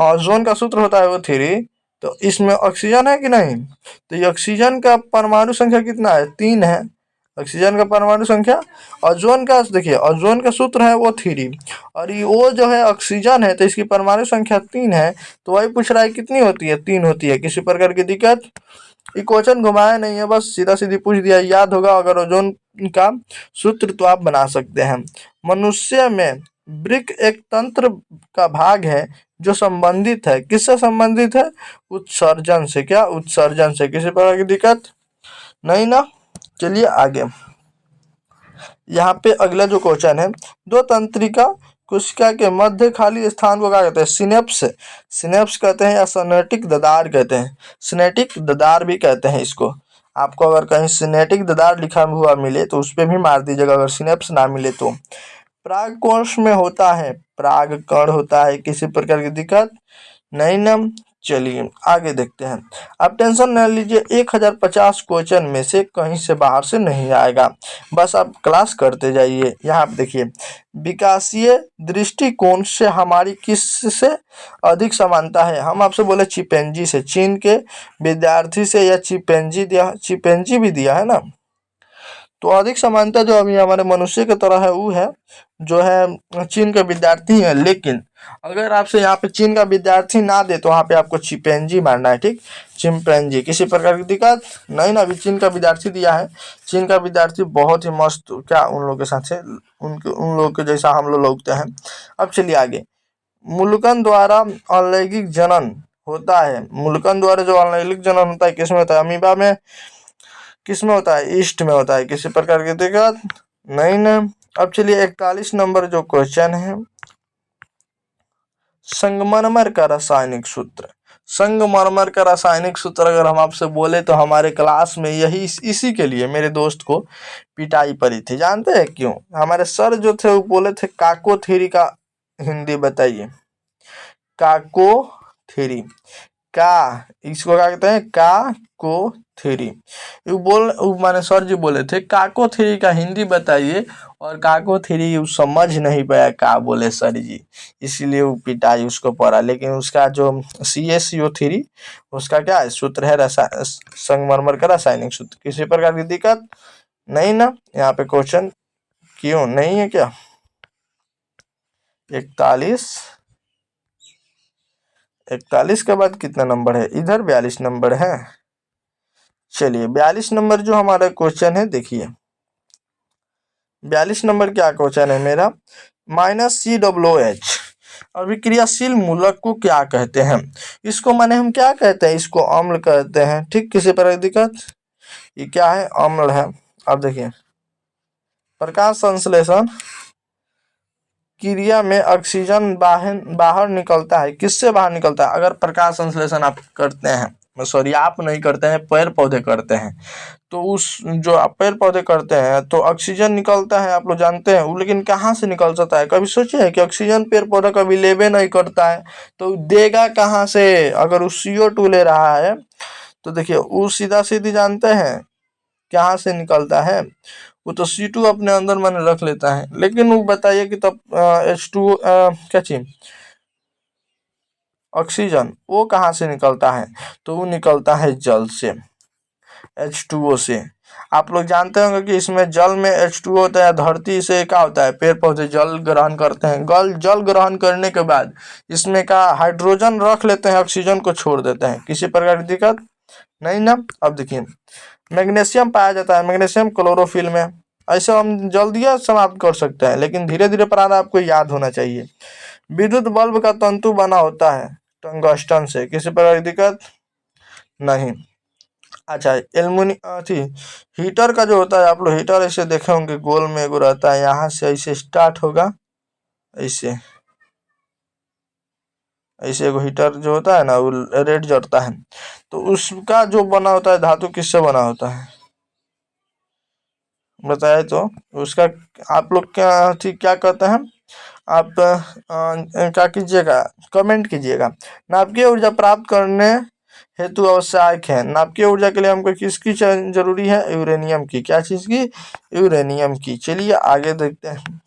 ओजोन का सूत्र होता है O3, तो इसमें ऑक्सीजन है कि नहीं, तो ये ऑक्सीजन का परमाणु संख्या कितना है, 3 है। ऑक्सीजन का परमाणु संख्या, ओजोन का देखिए, ओजोन का सूत्र है O3 और ये O जो है ऑक्सीजन है, तो इसकी परमाणु संख्या 3 है। तो वही पूछ रहा है कितनी होती है, 3 होती है। किसी प्रकार की दिक्कत, ये क्वेश्चन घुमाया नहीं है, बस सीधा सीधी पूछ दिया, याद होगा अगर ओजोन का सूत्र तो आप बना सकते हैं। मनुष्य में वृक्क एक तंत्र का भाग है जो संबंधित है, किससे संबंधित है, उत्सर्जन से। क्या, उत्सर्जन से। किसी प्रकार की दिक्कत नहीं ना। चलिए आगे, यहाँ पे अगला जो क्वेश्चन है, दो तंत्रिका कोशिका के मध्य खाली स्थान को क्या कहते हैं, सिनेप्स। सिनेप्स कहते हैं या सिनेटिक ददार कहते हैं, सिनेटिक ददार भी कहते हैं इसको। आपको अगर कहीं सिनेटिक ददार लिखा हुआ मिले तो उस पर भी मार दीजिएगा, अगर सिनेप्स ना मिले तो। पराग कोश में होता है, पराग कण होता है, किसी प्रकार की दिक्कत नहीं ना। चलिए आगे देखते हैं। आप टेंशन न लीजिए, 1050 क्वेश्चन में से कहीं से बाहर से नहीं आएगा, बस आप क्लास करते जाइए। यहाँ आप देखिए, विकासीय दृष्टिकोण से हमारी किस से अधिक समानता है, हम आपसे बोले चिंपैंजी से, चीन के विद्यार्थी से, या चिंपैंजी भी दिया है ना। तो अधिक समानता जो अभी हमारे मनुष्य की तरह है वो है, जो है चीन के विद्यार्थी है। लेकिन अगर आपसे यहाँ पे चीन का विद्यार्थी ना दे तो वहाँ पे आपको चिंपैंजी मारना है। ठीक, चिंपैंजी, किसी प्रकार की दिक्कत नहीं ना। अभी चीन का विद्यार्थी दिया है, चीन का विद्यार्थी बहुत ही मस्त, क्या उन लोगों के साथ से उन लोगों के जैसा हम लोग लगते हैं। अब चलिए आगे, मुल्कन द्वारा अनैंगिक जनन होता है, मुल्कन द्वारा जो अनैंगिक जनन होता है किसमें होता है, अमीबा में, किसमें होता है, ईस्ट में होता है। किसी प्रकार की दिक्कत नहीं ना। अब चलिए 41 नंबर जो क्वेश्चन है, संगमरमर का रासायनिक सूत्र। संगमरमर का रासायनिक सूत्र अगर हम आपसे बोले तो हमारे क्लास में यही इसी के लिए मेरे दोस्त को पिटाई पड़ी थी। जानते हैं क्यों, हमारे सर जो थे वो बोले थे काको थ्योरी का हिंदी बताइए। काको थ्योरी, का, इसको क्या कहते हैं, काको थ्योरी। माने सर जी बोले थे काको थ्योरी का हिंदी बताइए, और काको थ्योरी वो समझ नहीं पाया का बोले सर जी, इसीलिए वो पिटाई उसको पड़ा। लेकिन उसका जो CaCO थ्योरी, उसका क्या है सूत्र है, संगमरमर का रासायनिक सूत्र। किसी प्रकार की दिक्कत नहीं ना। यहाँ पे क्वेश्चन क्यों नहीं है क्या, 41 के बाद कितना नंबर है, इधर 42 नंबर है। चलिए 42 नंबर जो हमारा क्वेश्चन है, देखिए 42 नंबर क्या क्वेश्चन है मेरा, -COOH अभिक्रियाशील मूलक को क्या कहते हैं, इसको माने हम क्या कहते हैं, इसको अम्ल कहते हैं। ठीक, किसी प्रकार की दिक्कत, ये क्या है, अम्ल है। अब देखिए, प्रकाश संश्लेषण क्रिया में ऑक्सीजन बाहर निकलता है, किससे बाहर निकलता है, अगर प्रकाश संश्लेषण आप करते हैं, सॉरी आप नहीं करते हैं, पेड़ पौधे करते हैं, तो उस जो आप पेड़ पौधे करते हैं तो ऑक्सीजन निकलता है, आप लोग जानते हैं वो। लेकिन कहाँ से निकल सकता है, कभी सोचे है कि ऑक्सीजन पेड़ पौधा कभी लेबे नहीं करता है, तो देगा कहाँ से, अगर वो CO2 ले रहा है तो देखिए वो सीधा सीधी जानते हैं कहाँ से निकलता है, वो तो C2 अपने अंदर मैंने रख लेता है। लेकिन वो बताइए कि तब H2 क्या चीज, ऑक्सीजन, वो कहाँ से निकलता है, तो वो निकलता है जल से, H2O से। आप लोग जानते होंगे कि इसमें जल में H2O होता है, धरती से क्या होता है, पेड़ पौधे जल ग्रहण करते हैं, जल ग्रहण करने के बाद इसमें का हाइड्रोजन रख लेते हैं, ऑक्सीजन को छोड़ देते हैं। किसी प्रकार की दिक्कत नहीं ना। अब देखिए, मैग्नीशियम पाया जाता है, मैग्नीशियम क्लोरोफिल में। ऐसे हम जल्दी समाप्त कर सकते हैं, लेकिन धीरे धीरे पढ़ाना आपको याद होना चाहिए। विद्युत बल्ब का तंतु बना होता है टंगस्टन से, किसी प्रकार की दिक्कत नहीं। अच्छा, हीटर का जो होता है, आप लोग हीटर ऐसे देखे होंगे, गोल में एगो रहता है, यहाँ से ऐसे स्टार्ट होगा, ऐसे ऐसे एगो हीटर जो होता है ना, वो रेड जलता है, तो उसका जो बना होता है धातु किससे बना होता है बताए तो। उसका आप लोग क्या ठीक क्या कहते हैं, आप क्या कीजिएगा, कमेंट कीजिएगा। नाभिकीय ऊर्जा प्राप्त करने हेतु आवश्यक है। नाभिकीय ऊर्जा के लिए हमको किसकी जरूरी है? यूरेनियम की। क्या चीज की? यूरेनियम की। चलिए आगे देखते हैं।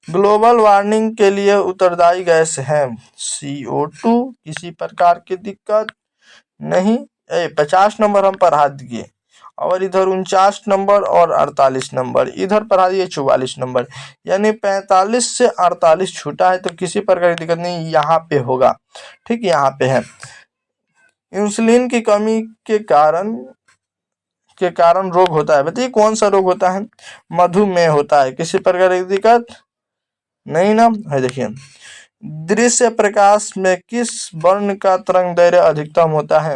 ग्लोबल वार्मिंग के लिए उत्तरदायी गैस है CO2। किसी प्रकार की दिक्कत नहीं। 50 नंबर हम पढ़ा दिए, और इधर 49 नंबर और 48 नंबर, इधर पढ़ा दिए 44 नंबर, यानी 45 से 48 छूटा है, तो किसी प्रकार की दिक्कत नहीं यहाँ पे होगा। ठीक, यहाँ पे है। इंसुलिन की कमी के कारण रोग होता है, बताइए कौन सा रोग होता है? मधुमेह होता है। किसी प्रकार की दिक्कत नहीं ना है। देखिए, दृश्य प्रकाश में किस वर्ण का तरंग दैर्घ्य अधिकतम होता है?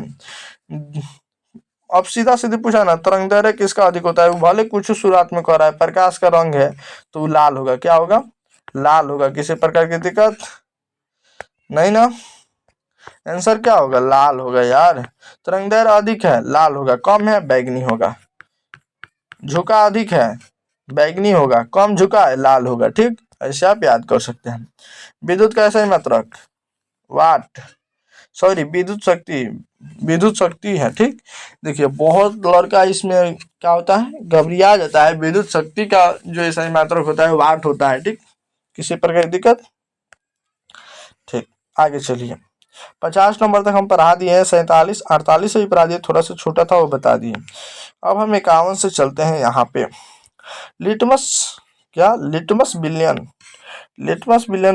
अब सीधा सीधे पूछा ना, तरंग दैर्घ्य किसका अधिक होता है? वो भले कुछ शुरुआत में कह रहा है, प्रकाश का रंग है तो वो लाल होगा। क्या होगा? लाल होगा। किसी प्रकार की दिक्कत नहीं ना। आंसर क्या होगा? लाल होगा यार। तरंग दैर्घ्य अधिक है, लाल होगा। कम है, बैगनी होगा। झुका अधिक है, बैगनी होगा। कम झुका है, लाल होगा। ठीक, ऐसे आप याद कर सकते हैं। विद्युत का सही मात्रक वाट, सॉरी विद्युत शक्ति है। ठीक, देखिए बहुत लड़का इसमें क्या होता है, घबरिया जाता है। विद्युत शक्ति का जो सही मात्रक होता है वाट होता है। ठीक, किसी प्रकार की दिक्कत। ठीक, आगे चलिए। 50 नंबर तक हम पढ़ा दिए हैं। 47 48 से भी पढ़ा दिए, थोड़ा सा छोटा था वो बता दिए। अब हम 51 से चलते हैं। यहाँ पे लिटमस, क्या लिटमस विलयन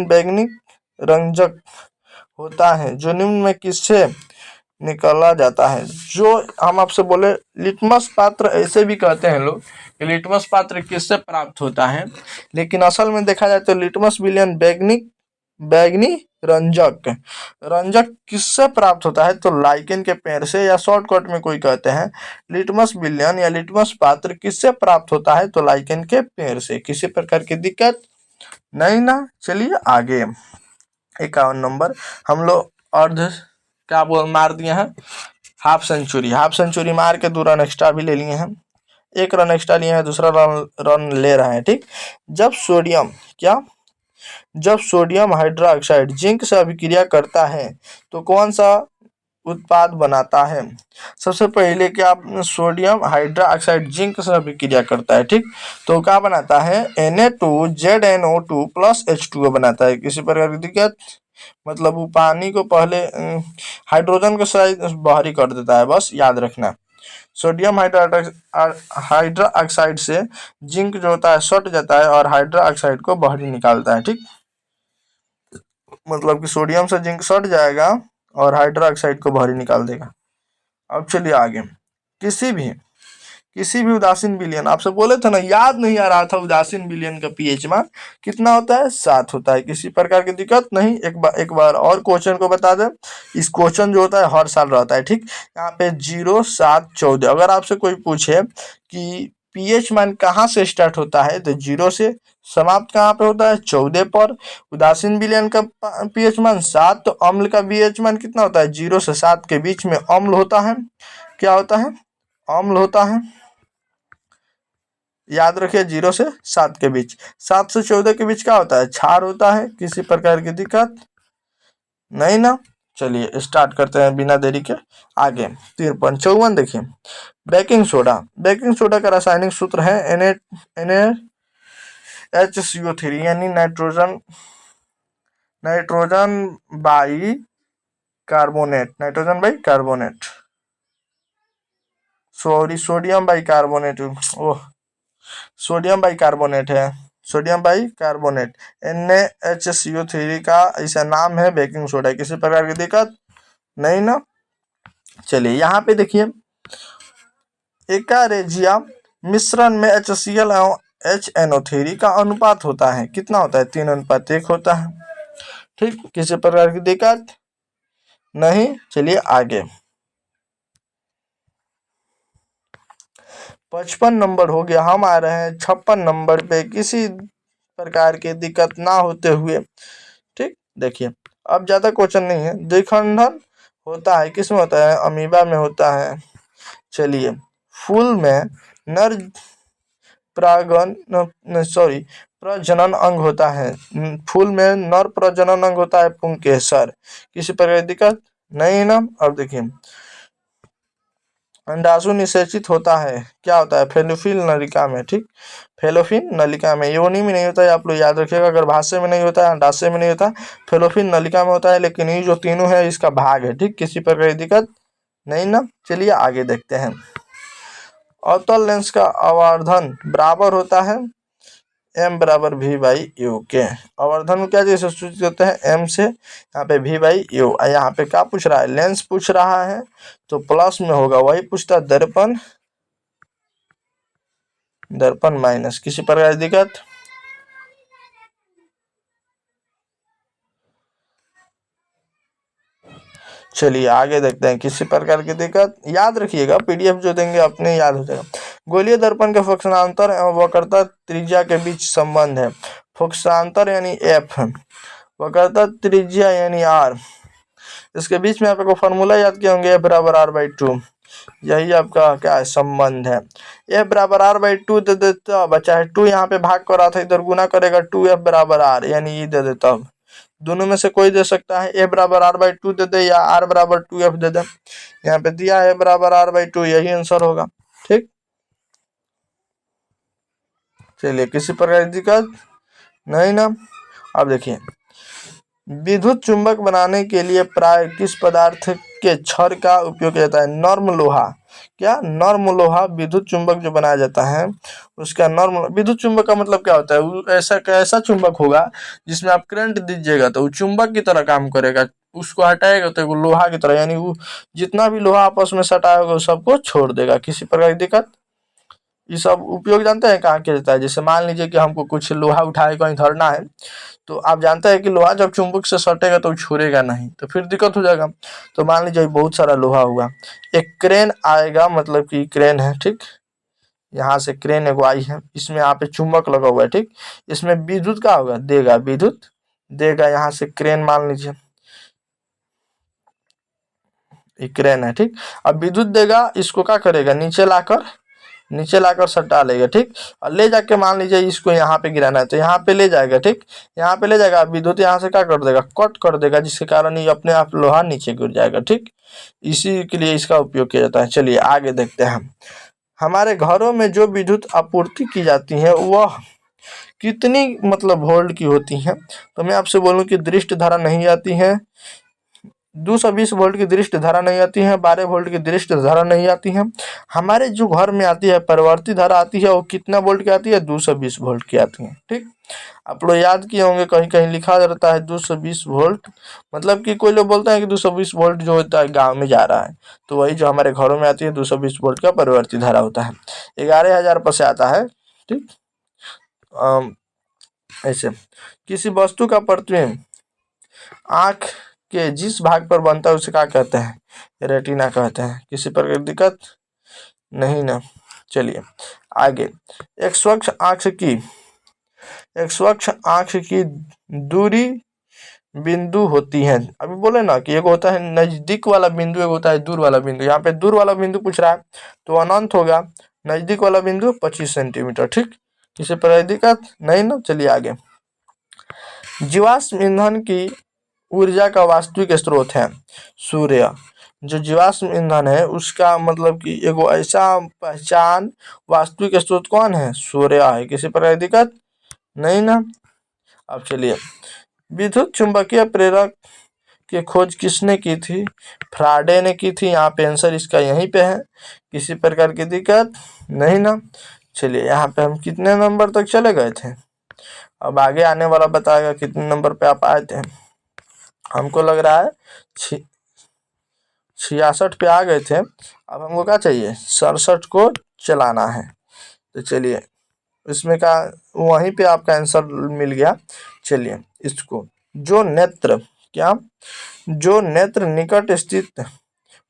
बैगनी रंजक होता है जो निम्न में किससे निकाला जाता है? जो हम आपसे बोले लिटमस पात्र ऐसे भी कहते हैं लोग कि लिटमस पात्र किससे प्राप्त होता है, लेकिन असल में देखा जाए तो लिटमस विलयन बैगनी रंजक रंजक किससे प्राप्त होता है? तो लाइकेन के पेड़ से, या शॉर्टकट में कोई कहते हैं लिटमस विलयन या लिटमस पात्र किससे प्राप्त होता है? तो लाइकेन के पेड़ से। किसी प्रकार की दिक्कत नहीं ना। चलिए आगे। 51 नंबर हम लोग अर्ध क्या बोल मार दिए हैं, हाफ सेंचुरी मार के 2 रन एक्स्ट्रा भी ले लिए हैं। 1 रन एक्स्ट्रा लिए हैं, दूसरा रन ले रहे हैं। ठीक, जब सोडियम हाइड्रोक्साइड जिंक से अभिक्रिया करता है तो कौन सा उत्पाद बनाता है? सबसे पहले क्या सोडियम हाइड्रोक्साइड जिंक से अभिक्रिया करता है। ठीक, तो क्या बनाता है? Na2ZNO2 प्लस H2O बनाता है। किसी प्रकार की दिक्कत, मतलब वो पानी को पहले हाइड्रोजन को शायद बाहरी कर देता है, बस याद रखना। सोडियम हाइड्रोक्साइड से जिंक जो होता है सट जाता है और हाइड्रोक्साइड को बाहरी निकालता है। ठीक, मतलब कि सोडियम से जिंक सट जाएगा और हाइड्रोक्साइड को बाहरी निकाल देगा। अब चलिए आगे। किसी भी उदासीन विलयन, आपसे बोले थे ना, याद नहीं आ रहा था, उदासीन विलयन का पीएच मान कितना होता है? 7 होता है। किसी प्रकार की दिक्कत नहीं। एक बार और क्वेश्चन को बता दें। इस क्वेश्चन जो होता है हर साल रहता है। ठीक, यहाँ पे 0 7 14, अगर आपसे कोई पूछे कि पीएच मान कहाँ से स्टार्ट होता है, तो 0 से, समाप्त कहाँ पे होता है? 14 पर। उदासीन विलयन का पीएच मान 7, तो अम्ल का पीएच मान कितना होता है? 0 से 7 के बीच में अम्ल होता है। क्या होता है? अम्ल होता है। याद रखिए, 0 से 7 के बीच। 7 से 14 के बीच क्या होता है? क्षार होता है। किसी प्रकार की दिक्कत नहीं ना। चलिए स्टार्ट करते हैं बिना देरी के आगे। 53 देखिए, बेकिंग सोडा का रासायनिक सूत्र है NaHCO3, यानी nitrogen by carbonate, sorry sodium by carbonate, oh sodium by carbonate है, सोडियम बाई कार्बोनेट। NaHCO3 का ऐसा नाम है, बेकिंग सोडा। किसी प्रकार की दिक्कत नहीं ना। चलिए यहाँ पे देखिए, एकारेजिया मिश्रण में HCl एवं HNO3 का अनुपात होता है। कितना होता है? 3:1 होता है। ठीक, किसी प्रकार की दिक्कत नहीं। चलिए आगे। 55 नंबर हो गया, हम आ रहे हैं 56 नंबर पे। किसी प्रकार की दिक्कत ना होते हुए। ठीक, देखिए अब ज्यादा क्वेश्चन नहीं है। द्विखंडन होता है, किस में होता है? अमीबा में होता है। चलिए, फूल में नर प्रजनन अंग होता है। फूल में नर प्रजनन अंग होता है पुंकेसर। किसी प्रकार की दिक्कत नहीं ना। अब देखिए, अंडाशु निषेचित होता है, क्या होता है? फेलोफिल नलिका में, ठीक, फेलोफिल नलिका में। योनि में नहीं होता है, आप लोग याद रखिएगा। अगर भाष्य में नहीं होता है, अंडाशय में नहीं होता, फेलोफिल नलिका में होता है। लेकिन ये जो तीनों है इसका भाग है, ठीक, किसी प्रकार की दिक्कत नहीं ना। चलिए आगे देखते हैं। अवतल लेंस का आवर्धन बराबर होता है एम बराबर वी बाई यू के। आवर्धन क्या चीज से सूचित होते हैं? एम से। यहाँ पे वी बाई यू। यहाँ पे क्या पूछ रहा है? लेंस पूछ रहा है, तो प्लस में होगा, वही पूछता है दर्पण, दर्पण माइनस। किसी प्रकार की दिक्कत? चलिए आगे देखते हैं। किसी प्रकार की दिक्कत? याद रखिएगा, पीडीएफ जो देंगे अपने याद हो जाएगा। गोलीय दर्पण के फोक्सांतर एवं वक्रता त्रिज्या के बीच संबंध है। फोक्सांतर यानी एफ, वक्रता त्रिज्या यानी आर। इसके बीच में आपको फॉर्मूला याद किए होंगे, एफ बराबर आर बाई टू। यही आपका क्या है? संबंध है। एफ बराबर आर बाई टू दे देता, बचा है टू, यहाँ पे भाग कर रहा था, इधर गुना करेगा, टू एफ बराबर आर, यानी ये दे देता। अब दोनों में से कोई दे सकता है, ए बराबर आर बाई टू दे दे या आर बराबर टू एफ दे दे। यहाँ पे दिया है बराबर आर बाई टू, यही आंसर होगा, ठीक। चलिए, किसी प्रकार की दिक्कत नहीं ना। अब देखिए, विद्युत चुंबक बनाने के लिए प्राय किस पदार्थ के छड़ का उपयोग किया जाता है? नॉर्म लोहा। क्या? नॉर्म लोहा विद्युत चुंबक जो बनाया जाता है उसका नॉर्म। विद्युत चुंबक का मतलब क्या होता है? ऐसा कैसा चुंबक होगा जिसमें आप करंट दीजिएगा तो वो चुंबक की तरह काम करेगा, उसको हटाएगा तो वो लोहा की तरह, यानी वो जितना भी लोहा आपस में सटा होगा वो सबको छोड़ देगा। किसी प्रकार की दिक्कत? ये सब उपयोग जानते हैं कहाँ किया जाता है? जैसे मान लीजिए कि हमको कुछ लोहा उठाए कहीं धरना है, तो आप जानते हैं कि लोहा जब चुंबक से सटेगा तो छोड़ेगा नहीं, तो फिर दिक्कत हो जाएगा। तो मान लीजिए बहुत सारा लोहा हुआ, एक क्रेन आएगा, मतलब कि क्रेन है, ठीक, यहाँ से क्रेन एगो आई है, इसमें यहाँ पे चुंबक लगा हुआ है, ठीक, इसमें विद्युत का होगा, देगा, विद्युत देगा। यहाँ से क्रेन मान लीजिए एक क्रेन है, ठीक। अब विद्युत देगा, इसको क्या करेगा? नीचे लाकर सटा लेगा, ठीक। और ले जाके मान लीजिए इसको यहाँ पे गिराना है, तो यहाँ पे ले जाएगा, ठीक, यहाँ पे ले जाएगा, विद्युत यहाँ से क्या कर देगा? कट कर देगा, जिसके कारण ये अपने आप लोहा नीचे गिर जाएगा, ठीक। इसी के लिए इसका उपयोग किया जाता है। चलिए आगे देखते हैं। हमारे घरों में जो विद्युत आपूर्ति की जाती है वह कितनी मतलब वोल्ट की होती है? तो मैं आपसे बोलूँ कि दृष्ट धारा नहीं आती है, 220 वोल्ट की दृष्ट धारा नहीं आती है, 12 वोल्ट की दृष्ट धारा नहीं आती है। हमारे जो घर में आती है परिवर्ती धारा आती है, वो कितना वोल्ट की आती है? 220 वोल्ट की आती है, ठीक। आप लोग याद किए होंगे, कहीं कहीं लिखा रहता है 220 वोल्ट, मतलब कि कोई लोग बोलते हैं कि 220 वोल्ट जो होता है गाँव में जा रहा है, तो वही जो हमारे घरों में आती है 220 वोल्ट का परिवर्ती धारा होता है। 11,000 पर से आता है, ठीक। ऐसे किसी वस्तु का प्रतिबिंब आँख के जिस भाग पर बनता है उसे क्या कहते हैं? रेटिना कहते हैं। किसी प्रकार की दिक्कत नहीं ना। चलिए आगे। एक स्वच्छ आँख की दूरी बिंदु होती है। अभी बोले ना कि एक होता है नजदीक वाला बिंदु, एक होता है दूर वाला बिंदु। यहाँ पे दूर वाला बिंदु पूछ रहा है तो अनंत होगा, नजदीक वाला बिंदु 25 सेंटीमीटर, ठीक। किसी प्रकार की दिक्कत नहीं ना। चलिए आगे। जीवाश्म ईंधन की ऊर्जा का वास्तविक स्रोत है सूर्य। जो जीवाश्म ईंधन है उसका मतलब कि एगो ऐसा पहचान, वास्तविक स्रोत कौन है? सूर्य है। किसी प्रकार की दिक्कत नहीं ना। अब चलिए, विद्युत चुंबकीय प्रेरक की खोज किसने की थी? फ्राडे ने की थी। यहाँ पे आंसर इसका यहीं पे है। किसी प्रकार की दिक्कत नहीं ना। चलिए, यहाँ पे हम कितने नंबर तक चले गए थे? अब आगे आने वाला बताएगा कितने नंबर पे आप आए थे। हमको लग रहा है 66 पे आ गए थे। अब हमको क्या चाहिए? 67 को चलाना है। तो चलिए, इसमें का वहीं पे आपका आंसर मिल गया। चलिए, इसको जो नेत्र निकट स्थित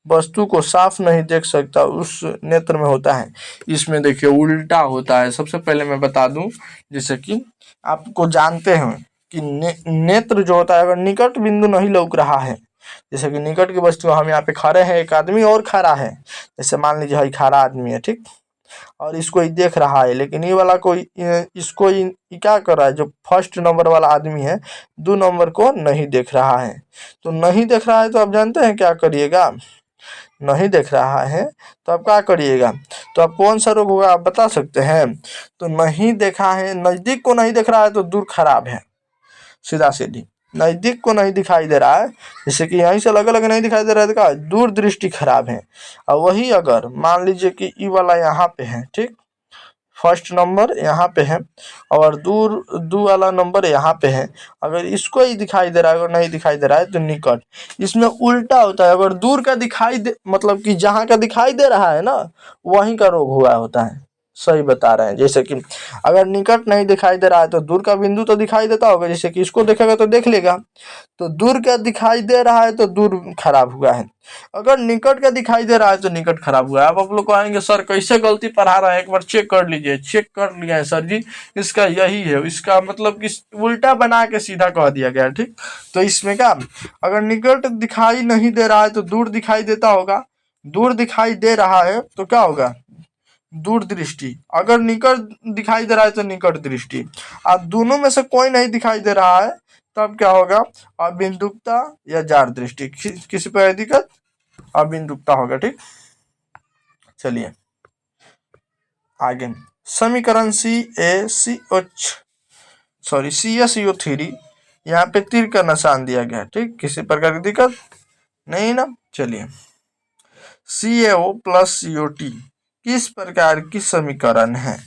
वस्तु को साफ नहीं देख सकता उस नेत्र में होता है। इसमें देखिए उल्टा होता है। सबसे पहले मैं बता दूं, जैसे कि आपको जानते हैं कि नेत्र जो होता है, अगर निकट बिंदु नहीं लौक रहा है, जैसे कि निकट की वस्तु, हम यहाँ पे खड़े हैं, एक आदमी और खड़ा है, जैसे मान लीजिए खड़ा आदमी है, ठीक। और इसको देख रहा है, लेकिन ये वाला कोई इसको क्या कर रहा है, जो फर्स्ट नंबर वाला आदमी है 2 नंबर को नहीं देख रहा है। तो नहीं देख रहा है तो आप जानते हैं क्या करिएगा, नहीं देख रहा है तो आप क्या करिएगा, तो आप कौन सा रोग होगा आप बता सकते हैं। तो नहीं देखा है, नज़दीक को नहीं देख रहा है तो दूर खराब है, सीधा सीधी नज़दीक को नहीं दिखाई दे रहा है, जैसे कि यहीं से अलग अलग नहीं दिखाई दे रहा है तो क्या दूर दृष्टि खराब है। और वही अगर मान लीजिए कि ई वाला यहाँ पे है, ठीक, फर्स्ट नंबर यहाँ पे है और दूर दू वाला नंबर यहाँ पे है, अगर इसको ही दिखाई दे रहा है अगर नहीं दिखाई दे रहा है तो निकट। इसमें उल्टा होता है, अगर दूर का दिखाई दे मतलब कि जहाँ का दिखाई दे रहा है ना वहीं का रोग हुआ होता है, सही बता रहे हैं। जैसे कि अगर निकट नहीं दिखाई दे रहा है तो दूर का बिंदु तो दिखाई देता होगा, जैसे कि इसको देखेगा तो देख लेगा, तो दूर का दिखाई दे रहा है तो दूर खराब हुआ है, अगर निकट का दिखाई दे रहा है तो निकट खराब हुआ है। अब आप लोग को आएंगे सर कैसे गलती पढ़ा रहे हैं, एक बार चेक कर लीजिए, चेक कर लिया है सर जी, इसका यही है, इसका मतलब कि उल्टा बना के सीधा कह दिया गया, ठीक। तो इसमें क्या, अगर निकट दिखाई नहीं दे रहा है तो दूर दिखाई देता होगा, दूर दिखाई दे रहा है तो क्या होगा दूर दृष्टि, अगर निकट दिखाई दे रहा है तो निकट दृष्टि, अब दोनों में से कोई नहीं दिखाई दे रहा है तब क्या होगा अबिंदुकता या जार दृष्टि, किसी पर दिक्कत अबिंदुकता होगा, ठीक। चलिए आगे, समीकरण CaCO3 यहाँ पे तीर का निशान दिया गया, ठीक, किसी प्रकार की दिक्कत नहीं ना। चलिए CaO प्लस CO2 किस प्रकार की समीकरण है,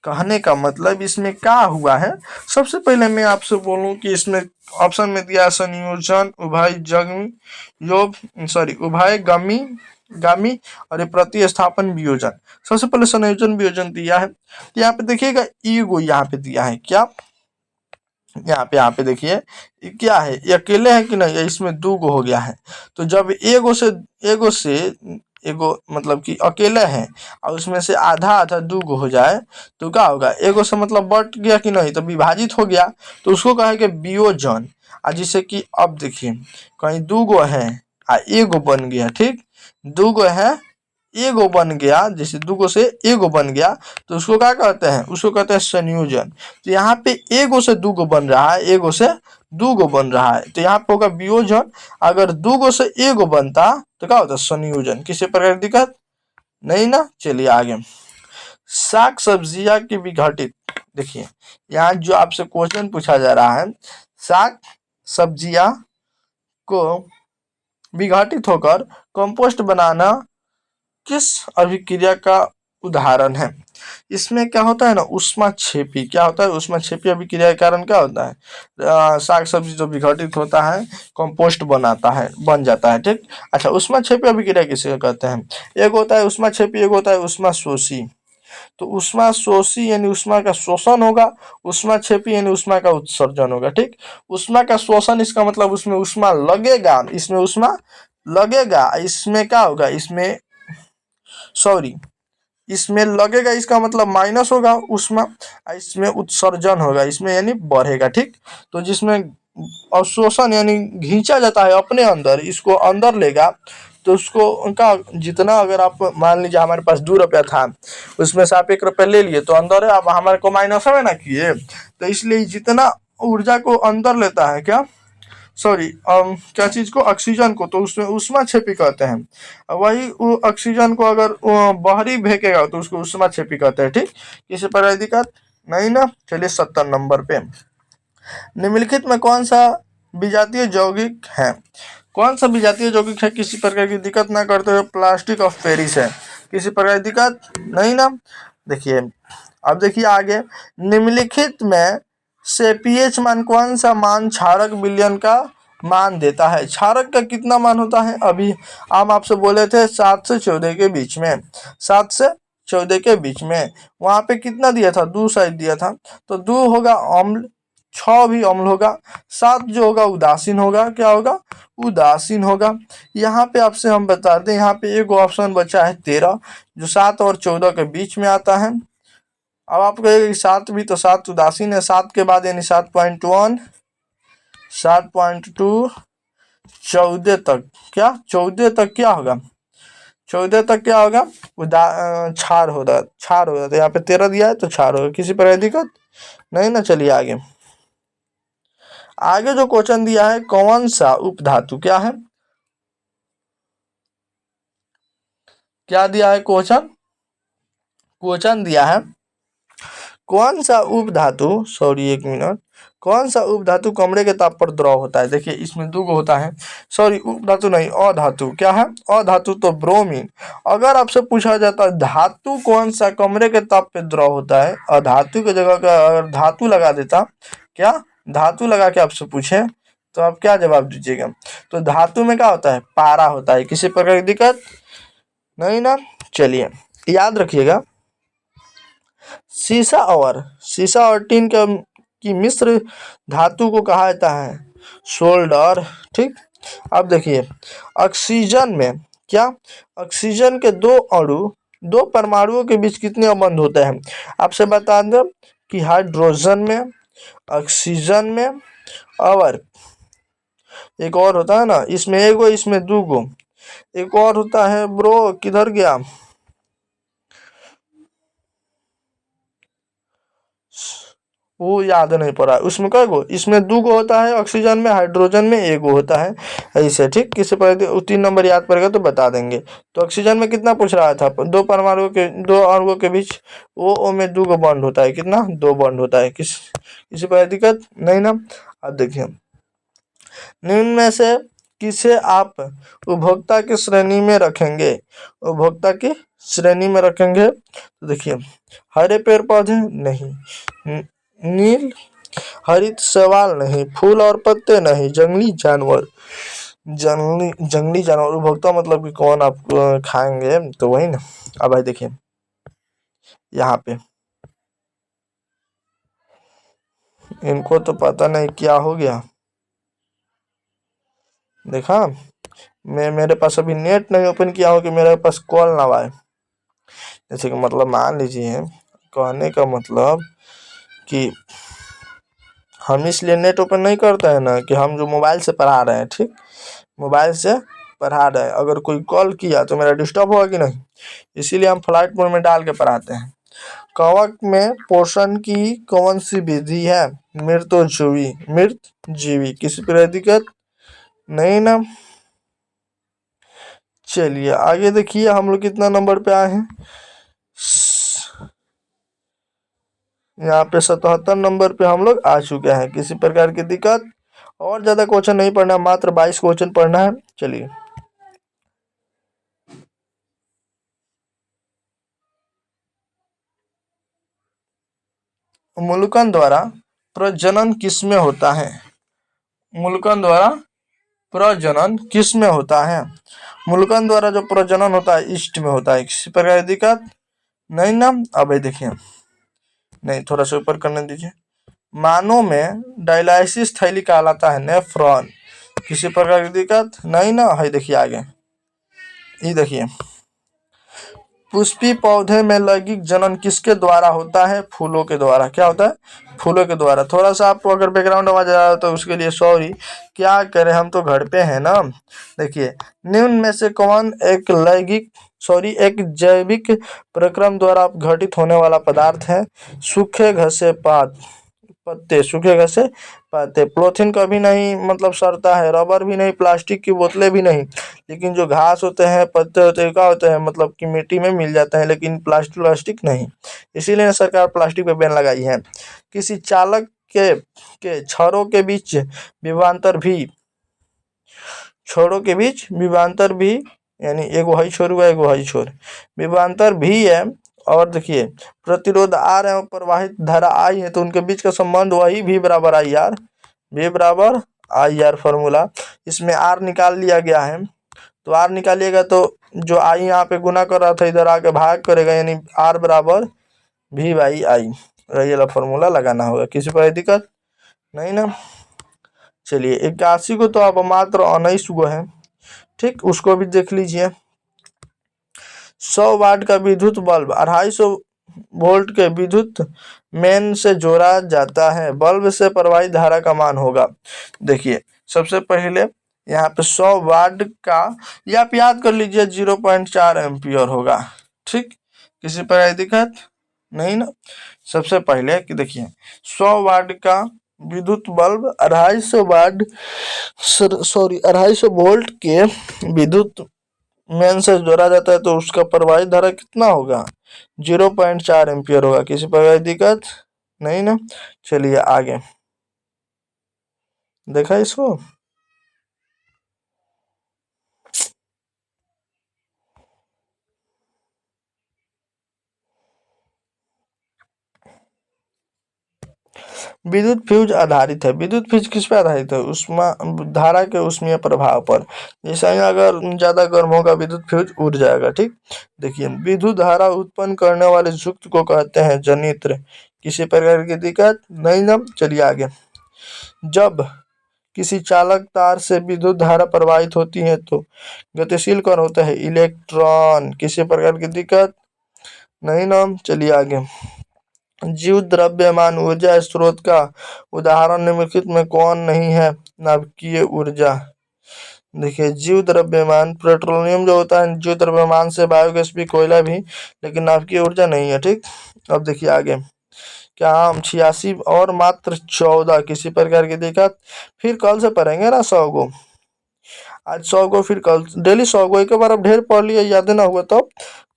कहने का मतलब इसमें क्या हुआ है। सबसे पहले मैं आपसे बोलूं कि इसमें ऑप्शन में दिया संयोजन उभयजन्मी योग उभयगामी गामी और प्रतिस्थापन वियोजन। सबसे पहले संयोजन वियोजन दिया है, तो यहाँ पे देखिएगा ईगो यहाँ पे दिया है, क्या यहाँ पे देखिए क्या है, ये अकेले है कि नहीं, इसमें दो गो हो गया है। तो जब एगो मतलब कि अकेले है और उसमें से आधा आधा दो गो हो जाए तो क्या होगा, एगो से मतलब बट गया कि नहीं तो विभाजित हो गया, तो उसको कहेंगे वियोजन। जिससे कि अब देखिए कहीं दो गो है एगो बन गया, ठीक, दो गो है एगो बन गया, जैसे दुगो से एगो बन गया तो उसको क्या कहते हैं, उसको कहते हैं संयोजन। तो यहाँ पे एगो से दूगो बन रहा है, एगो से दूगो बन रहा है, तो यहाँ पे होगा वियोजन। अगर दूगो से एगो बनता तो क्या होता संयोजन, किसी प्रकार की दिक्कत नहीं ना। चलिए आगे, साग सब्जियां की विघटित, देखिए यहाँ जो आपसे क्वेश्चन पूछा जा रहा है, साग सब्जियां को विघटित होकर कंपोस्ट बनाना किस अभिक्रिया का उदाहरण है। इसमें क्या होता है ना ऊष्माक्षेपी, क्या होता है ऊष्माक्षेपी अभिक्रिया के कारण क्या होता है साग सब्जी जो विघटित होता है कंपोस्ट बनाता है, बन जाता है, ठीक। अच्छा ऊष्माक्षेपी अभिक्रिया किसे कहते हैं, एक होता है ऊष्माक्षेपी, एक होता है ऊष्माशोषी। तो ऊष्माशोषी यानी ऊष्मा का शोषण होगा, ऊष्माक्षेपी यानी ऊष्मा का उत्सर्जन होगा, ठीक। ऊष्मा का शोषण इसका मतलब उसमें ऊष्मा लगेगा, इसमें ऊष्मा लगेगा, इसमें क्या होगा, इसमें सॉरी इसमें लगेगा इसका मतलब माइनस होगा उष्मा, इसमें उत्सर्जन होगा, इसमें यानी बढ़ेगा, ठीक। तो जिसमें अवशोषण यानी खींचा जाता है अपने अंदर, इसको अंदर लेगा तो उसको उनका जितना, अगर आप मान लीजिए हमारे पास 2 रुपया था उसमें से आप 1 रुपया ले लिए तो अंदर है, अब हमारे को माइनस में ना किए, तो इसलिए जितना ऊर्जा को अंदर लेता है क्या क्या चीज को ऑक्सीजन को, तो उसमें ऊष्माक्षेपी कहते हैं। वही ऑक्सीजन को अगर बाहरी फेंकेगा तो उसको ऊष्माक्षेपी कहते हैं, ठीक। किसी पर दिक्कत नहीं ना। चलिए 70 नंबर पे, निम्नलिखित में कौन सा विजातीय यौगिक है, कौन सा विजातीय यौगिक है किसी प्रकार की दिक्कत ना करते हुए प्लास्टिक ऑफ पेरिस है, किसी प्रकार की दिक्कत नहीं ना। देखिए अब देखिए आगे, निम्नलिखित में से पीएच मान कौन सा मान क्षारक विलयन का मान देता है, क्षारक का कितना मान होता है, अभी हम आपसे बोले थे 7 से 14 के बीच में, 7 से 14 के बीच में, वहां पे कितना दिया था 2 साइड दिया था, तो 2 होगा अम्ल, 6 भी अम्ल होगा, 7 जो होगा उदासीन होगा, क्या होगा उदासीन होगा। यहाँ पे आपसे हम बता दें, यहाँ पे एक ऑप्शन बचा है 13 जो 7 और 14 के बीच में आता है। अब आप कहेंगे 7 भी तो 7 उदासीन है, 7 के बाद यानी 7.1 7.2 14 तक, क्या 14 तक क्या होगा 14 तक क्या होगा, क्षार होगा, क्षार होगा। तो यहाँ पे 13 दिया है तो क्षार होगा। किसी प्रकार की दिक्कत नहीं ना। चलिए आगे। आगे जो क्वेश्चन दिया है, कौन सा उपधातु, क्या है, क्या दिया है क्वेश्चन, क्वेश्चन दिया है कौन सा उपधातु, सॉरी एक मिनट, कौन सा उपधातु कमरे के ताप पर द्रव होता है। देखिए इसमें दो गो होता है, सॉरी उपधातु नहीं, अधातु। क्या है, अधातु तो ब्रोमीन। अगर आपसे पूछा जाता है धातु कौन सा कमरे के ताप पे द्रव होता है, अधातु की जगह का अगर धातु लगा देता, क्या धातु लगा के आपसे पूछे तो आप क्या जवाब दीजिएगा। तो धातु में क्या होता है, पारा होता है। किसी प्रकार की दिक्कत नहीं ना। चलिए याद रखिएगा, शीशा और टीन की मिश्र धातु को कहा जाता है सोल्डर। ठीक। अब देखिए ऑक्सीजन में क्या, ऑक्सीजन के दो अणु, दो परमाणुओं के बीच कितने बंध होते हैं। आपसे बता दें कि हाइड्रोजन में, ऑक्सीजन में, और एक और होता है ना, इसमें एगो इसमें दूगो, एक और होता है ब्रो, किधर गया, वो याद नहीं पड़ा। उसमें कई गो, इसमें दो गो होता है ऑक्सीजन में, हाइड्रोजन में एक गो होता है, ऐसे। ठीक। किसी पर 3 नंबर याद पड़ेगा तो बता देंगे। तो ऑक्सीजन में कितना पूछ रहा था, दो परमाणु के, दो अणुओं के बीच ओ में दो गो बॉन्ड होता है, कितना, 2 बॉन्ड होता है। किसी पर दिक्कत नहीं ना। अब देखिए निम्न में से किसे आप उपभोक्ता की श्रेणी में रखेंगे, उपभोक्ता की श्रेणी में रखेंगे। तो देखिए हरे पेड़ पौधे नहीं, नील हरित शैवाल नहीं, फूल और पत्ते नहीं, जंगली जानवर, जंगली जानवर उपभोक्ता मतलब कि कौन आप खाएंगे, तो वही ना। अब भाई देखिए यहाँ पे इनको तो पता नहीं क्या हो गया, देखा मेरे पास अभी नेट नहीं ओपन किया हो कि मेरे पास कॉल ना आए। जैसे कि मतलब मान लीजिए, कहने का मतलब कि हम इसलिए नेट ओपन नहीं करते हैं ना कि हम जो मोबाइल से पढ़ा रहे हैं, ठीक, मोबाइल से पढ़ा रहे हैं, अगर कोई कॉल किया तो मेरा डिस्टर्ब होगा कि नहीं, इसीलिए हम फ्लाइट मोड में डाल के पढ़ाते हैं। कवक में पोषण की कौन सी विधि है, मृत जीवी। किसी प्रकार दिक्कत नहीं ना। चलिए आगे देखिए हम लोग कितना नंबर पे आए हैं, यहाँ पे 77 नंबर पे हम लोग आ चुके हैं। किसी प्रकार की दिक्कत, और ज्यादा क्वेश्चन नहीं पढ़ना, मात्र 22 क्वेश्चन पढ़ना है। चलिए मुल्कन द्वारा प्रजनन किसमें होता है, मुल्कन द्वारा प्रजनन किस में होता है, मुल्कन द्वारा जो प्रजनन होता है ईस्ट में होता है। किसी प्रकार की दिक्कत नहीं ना। अब देखिए, नहीं थोड़ा सा ऊपर करने दीजिए, मानव में डायलाइसिस थैली कहलाता है नेफ्रॉन। किसी प्रकार की दिक्कत नहीं ना है। देखिए आगे, ये देखिए पुष्पी पौधे में लैंगिक जनन किसके द्वारा होता है, फूलों के द्वारा। क्या होता है, फूलों के द्वारा। थोड़ा सा आपको अगर बैकग्राउंड आवाज आ रहा हो तो उसके लिए सॉरी, क्या करें हम तो घर पे हैं ना। देखिए निम्न में से कौन एक जैविक प्रक्रम द्वारा घटित होने वाला पदार्थ है, सूखे घसे पत्ते, सूखे घसे पत्ते। पॉलीथीन कभी नहीं मतलब सड़ता है, रबर भी नहीं, प्लास्टिक की बोतलें भी नहीं, लेकिन जो घास होते हैं, पत्ते होते हैं, क्या होते हैं मतलब कि मिट्टी में मिल जाते हैं, लेकिन प्लास्टिक नहीं। इसीलिए सरकार प्लास्टिक पे बैन लगाई है। किसी चालक के छड़ों के बीच विभवांतर भी, छोरों के बीच विभवांतर भी, यानी एगो हई छोर हुआ एगो हई छोर, विभवांतर भी है। और देखिए प्रतिरोध आर है, प्रवाहित धारा आई है, तो उनके बीच का संबंध वही भी बराबर आई आर, भी बराबर आई आर फॉर्मूला। इसमें आर निकाल लिया गया है, तो आर निकालिएगा तो जो आई यहाँ पे गुना कर रहा था इधर आके भाग करेगा, यानी आर बराबर भी बाई आई, यही वाला फॉर्मूला लगाना होगा। किसी पर दिक्कत नहीं ना। चलिए 81 को तो अब मात्र 19 गो है, ठीक, उसको भी देख लीजिए। 100 वाट का विद्युत बल्ब 250 वोल्ट के विद्युत मेन से जोड़ा जाता है, बल्ब से प्रवाहित धारा का मान होगा। देखिए सबसे पहले यहाँ पे 100 वाट का, ये आप याद कर लीजिए 0.4 एम्पियर होगा। ठीक, किसी पर दिक्कत नहीं ना। सबसे पहले कि देखिए 100 वाट का विद्युत बल्ब 250 वाट, सॉरी 250 वोल्ट के विद्युत मेन से जोड़ा जाता है, तो उसका प्रवाहित धारा कितना होगा? 0.4 एम्पियर होगा। किसी प्रकार की दिक्कत नहीं ना। चलिए आगे, देखा इसको। विद्युत फ्यूज आधारित है। विद्युत फ्यूज किस पर आधारित है? उष्मा धारा के उष्मीय प्रभाव पर। जैसे ही अगर ज्यादा गर्म होगा विद्युत फ्यूज उड़ जाएगा। ठीक, देखिए विद्युत धारा उत्पन्न करने वाले युक्त को कहते हैं जनित्र। किसी प्रकार की दिक्कत नहीं ना। चलिए आगे, जब किसी चालक तार से विद्युत धारा प्रवाहित होती है तो गतिशील कण होता है इलेक्ट्रॉन। किसी प्रकार की दिक्कत नहीं ना। चलिए आगे, जीव द्रव्यमान ऊर्जा स्रोत का उदाहरण निम्नलिखित में कौन नहीं है? नाभिकीय ऊर्जा। देखिए जीव द्रव्यमान, पेट्रोलियम जो होता है जीव द्रव्यमान से, बायोगैस भी, कोयला भी, लेकिन नाभिकीय ऊर्जा नहीं है। ठीक, अब देखिए आगे, क्या हम 86 और मात्र 14, किसी प्रकार की दिक्कत? फिर कल से पढ़ेंगे ना 100 को, आज 100 को, फिर कल डेली 100 को। एक बार अब ढेर पढ़ लिया, याद ना हुआ तो।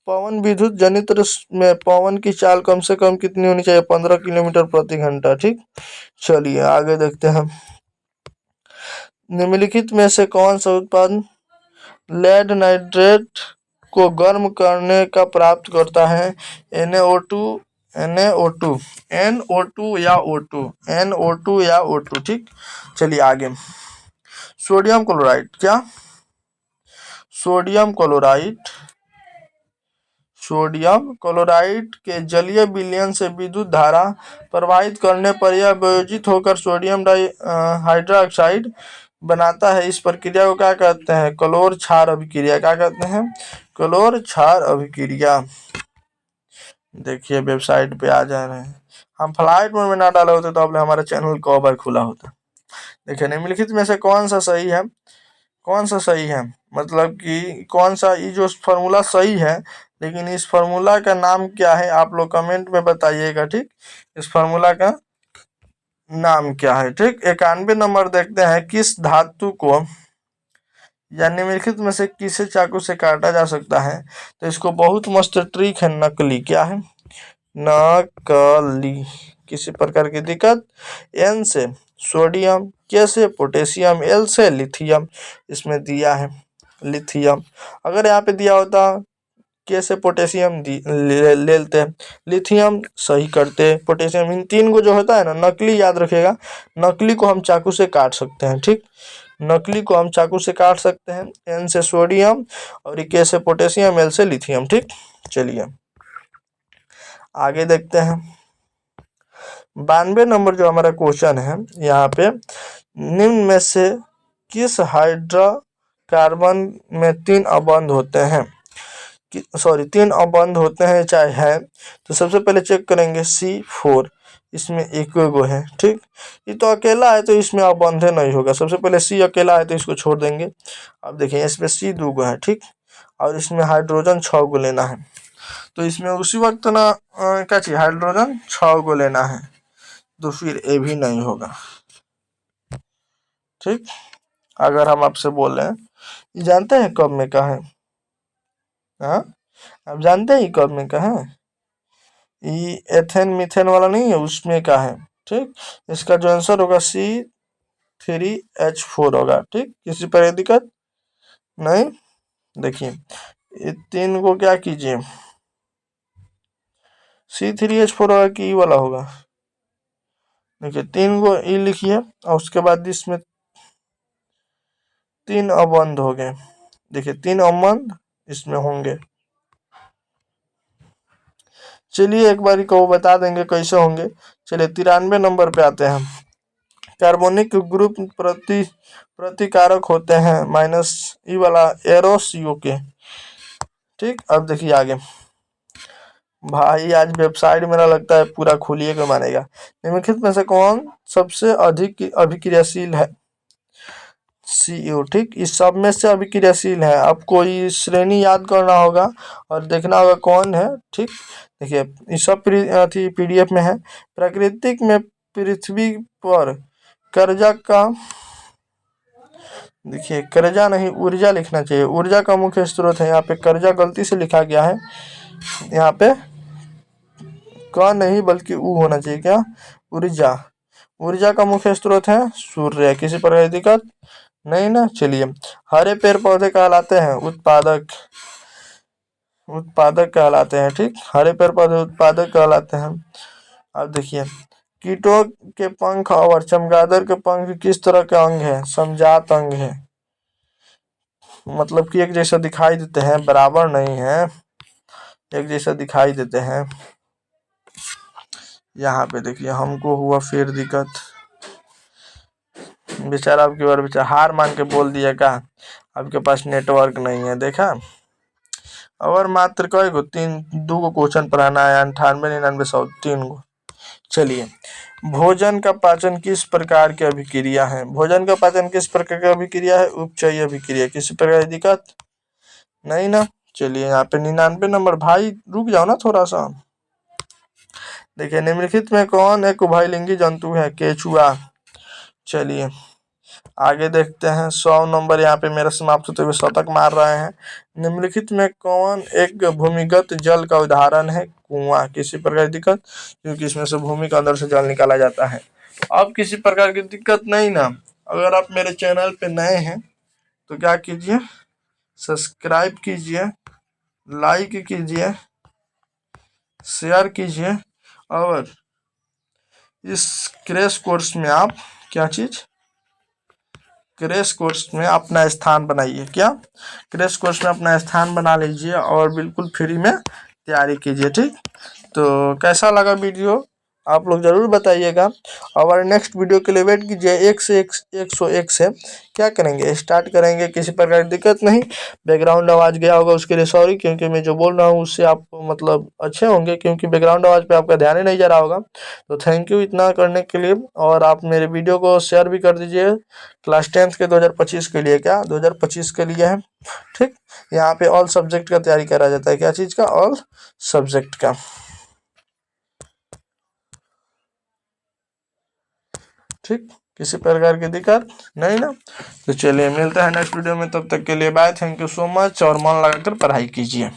पवन विद्युत जनित्र में पवन की चाल कम से कम कितनी होनी चाहिए? 15 किलोमीटर प्रति घंटा। ठीक, चलिए आगे देखते हैं, निम्नलिखित में से कौन सा उत्पाद लेड नाइट्रेट को गर्म करने का प्राप्त करता है? NaO2, NaO2, NO2 या O2, NO2 या O2। ठीक, चलिए आगे, सोडियम क्लोराइड, क्या सोडियम क्लोराइड, सोडियम क्लोराइड के जलीय विलयन से विद्युत धारा प्रवाहित करने पर यह वियोजित होकर सोडियम हाइड्रोक्साइड बनाता है। इस प्रक्रिया को क्या कहते हैं? क्लोर क्षार अभिक्रिया। क्या कहते हैं? क्लोर क्षार अभिक्रिया। देखिए वेबसाइट पे आ जा रहे हैं, हम फ्लाइट मोड में ना डाले होते तो आपने हमारा चैनल कवर खुला होता। देखिए निम्नलिखित में से कौन सा सही है? कौन सा सही है, मतलब कि कौन सा, ये जो फॉर्मूला सही है, लेकिन इस फॉर्मूला का नाम क्या है? आप लोग कमेंट में बताइएगा। ठीक, इस फॉर्मूला का नाम क्या है? ठीक, 91 नंबर देखते हैं, किस धातु को या निम्नलिखित में से किसे चाकू से काटा जा सकता है? तो इसको बहुत मस्त ट्रिक है, नकली। क्या है? नकली। किसी प्रकार की दिक्कत? N से सोडियम, K से पोटेशियम, L से लिथियम। इसमें दिया है लिथियम। अगर यहाँ पे दिया होता K से पोटेशियम ले लेते, लिथियम सही करते, पोटेशियम, इन तीन को जो होता है ना नकली, याद रखिएगा, नकली को हम चाकू से काट सकते हैं। ठीक, नकली को हम चाकू से काट सकते हैं। N से सोडियम और K से पोटेशियम, L से लिथियम। ठीक, चलिए आगे देखते हैं, 92 नंबर जो हमारा क्वेश्चन है, यहाँ पे निम्न में से किस हाइड्रोकार्बन में 3 अबंध होते हैं? सॉरी 3 अबंध होते हैं चाहे है, तो सबसे पहले चेक करेंगे C4, इसमें एक गो है। ठीक, ये तो अकेला है तो इसमें अबंध नहीं होगा। सबसे पहले C अकेला है तो इसको छोड़ देंगे। अब देखिए इसमें C 2 गो है। ठीक, और इसमें हाइड्रोजन 6 गो लेना है, तो इसमें उसी वक्त ना क्या चाहिए? हाइड्रोजन 6 गो लेना है, तो फिर ये भी नहीं होगा। ठीक, अगर हम आपसे बोल रहे हैं, जानते हैं कब में का है? हाँ, आप जानते हैं कब में का है? ये एथेन मीथेन वाला नहीं है, उसमें का है। ठीक, इसका जो आंसर होगा C3H4 होगा। ठीक, किसी पर दिक्कत नहीं। देखिए ये 3 को क्या कीजिए, C3H4 होगा कि ई वाला होगा? देखिए 3 को ई लिखिए और उसके बाद इसमें 3 अबंध हो गए। देखिए 3 अबंध इसमें होंगे। चलिए एक बार को बता देंगे कैसे होंगे। चलिए 93 नंबर पे आते हैं, कार्बोनिक ग्रुप प्रतिकारक होते हैं माइनस ई वाला एरोस यू के। ठीक, अब देखिए आगे, भाई आज वेबसाइट मेरा लगता है पूरा खुलिए के मानेगा। निम्नलिखित में से कौन सबसे अधिक अभिक्रियाशील है? CO, ठीक। इस सब में से अभिक्रियाशील है। अब कोई श्रेणी याद करना होगा और देखना होगा कौन है, ठीक। देखिए इस सब PDF में है। प्राकृतिक में पृथ्वी पर कर्जा का, देखिए कर्जा नहीं ऊर्जा लिखना चाहिए, ऊर्जा का मुख्य स्रोत है। यहाँ पे कर्जा गलती से लिखा गया है, यहाँ पे क नहीं बल्कि ऊ होना चाहिए, क्या, ऊर्जा। ऊर्जा का मुख्य स्रोत है सूर्य। किसी प्रकार की दिक्कत नहीं ना। चलिए, हरे पेड़ पौधे कहलाते हैं उत्पादक, उत्पादक कहलाते हैं, ठीक। हरे पेड़ पौधे उत्पादक कहलाते हैं। अब देखिए, कीटों के पंख और चमगादड़ के पंख किस तरह के अंग है? समजात अंग है, मतलब कि एक जैसा दिखाई देते हैं, बराबर नहीं है, एक जैसा दिखाई देते हैं। यहाँ पे देखिए हमको हुआ फिर दिक्कत, बेचारा आपकी बार बेचारा हार मान के बोल दिया का आपके पास नेटवर्क नहीं है। देखा, और मात्र कई गो, 2 गो क्वेश्चन पढ़ाना है, 98, 99, 100, 3 गो। चलिए, भोजन का पाचन किस प्रकार की अभिक्रिया है? भोजन का पाचन किस प्रकार की अभिक्रिया है? उपचयी अभिक्रिया। किसी प्रकार की दिक्कत नहीं ना। चलिए, यहाँ पे 99 नंबर, भाई रुक जाओ ना थोड़ा सा। देखिए, निम्नलिखित में कौन एक उभयलिंगी जंतु है? केचुआ। चलिए आगे देखते हैं। 100 नंबर यहाँ पे मेरा समाप्त होते हुए शतक मार रहे हैं। निम्नलिखित में कौन एक भूमिगत जल का उदाहरण है? कुआं। किसी प्रकार की दिक्कत, क्योंकि इसमें से भूमि के अंदर से जल निकाला जाता है। अब किसी प्रकार की दिक्कत नहीं ना। अगर आप मेरे चैनल पे नए हैं तो क्या कीजिए, सब्सक्राइब कीजिए, लाइक कीजिए, शेयर कीजिए, और इस क्रैश कोर्स में आप क्या चीज, क्रैश कोर्स में अपना स्थान बनाइए। क्या, क्रैश कोर्स में अपना स्थान बना लीजिए और बिल्कुल फ्री में तैयारी कीजिए, ठीक। तो कैसा लगा वीडियो आप लोग जरूर बताइएगा, और नेक्स्ट वीडियो के लिए वेट कीजिए। 101 से क्या करेंगे, स्टार्ट करेंगे। किसी प्रकार की दिक्कत नहीं। बैकग्राउंड आवाज़ गया होगा उसके लिए सॉरी, क्योंकि मैं जो बोल रहा हूँ उससे आप मतलब अच्छे होंगे, क्योंकि बैकग्राउंड आवाज़ पे आपका ध्यान ही नहीं जा रहा होगा। तो थैंक यू इतना करने के लिए, और आप मेरे वीडियो को शेयर भी कर दीजिए। क्लास 10th के 2025 के लिए, क्या 2025 के लिए है, ठीक। यहाँ पे ऑल सब्जेक्ट का तैयारी करा जाता है। क्या चीज़ का? ऑल सब्जेक्ट का, ठीक। किसी प्रकार की दिक्कत नहीं ना। तो चलिए मिलते हैं नेक्स्ट वीडियो में, तब तक के लिए bye. Thank you so much, और मन लगाकर पढ़ाई कीजिए।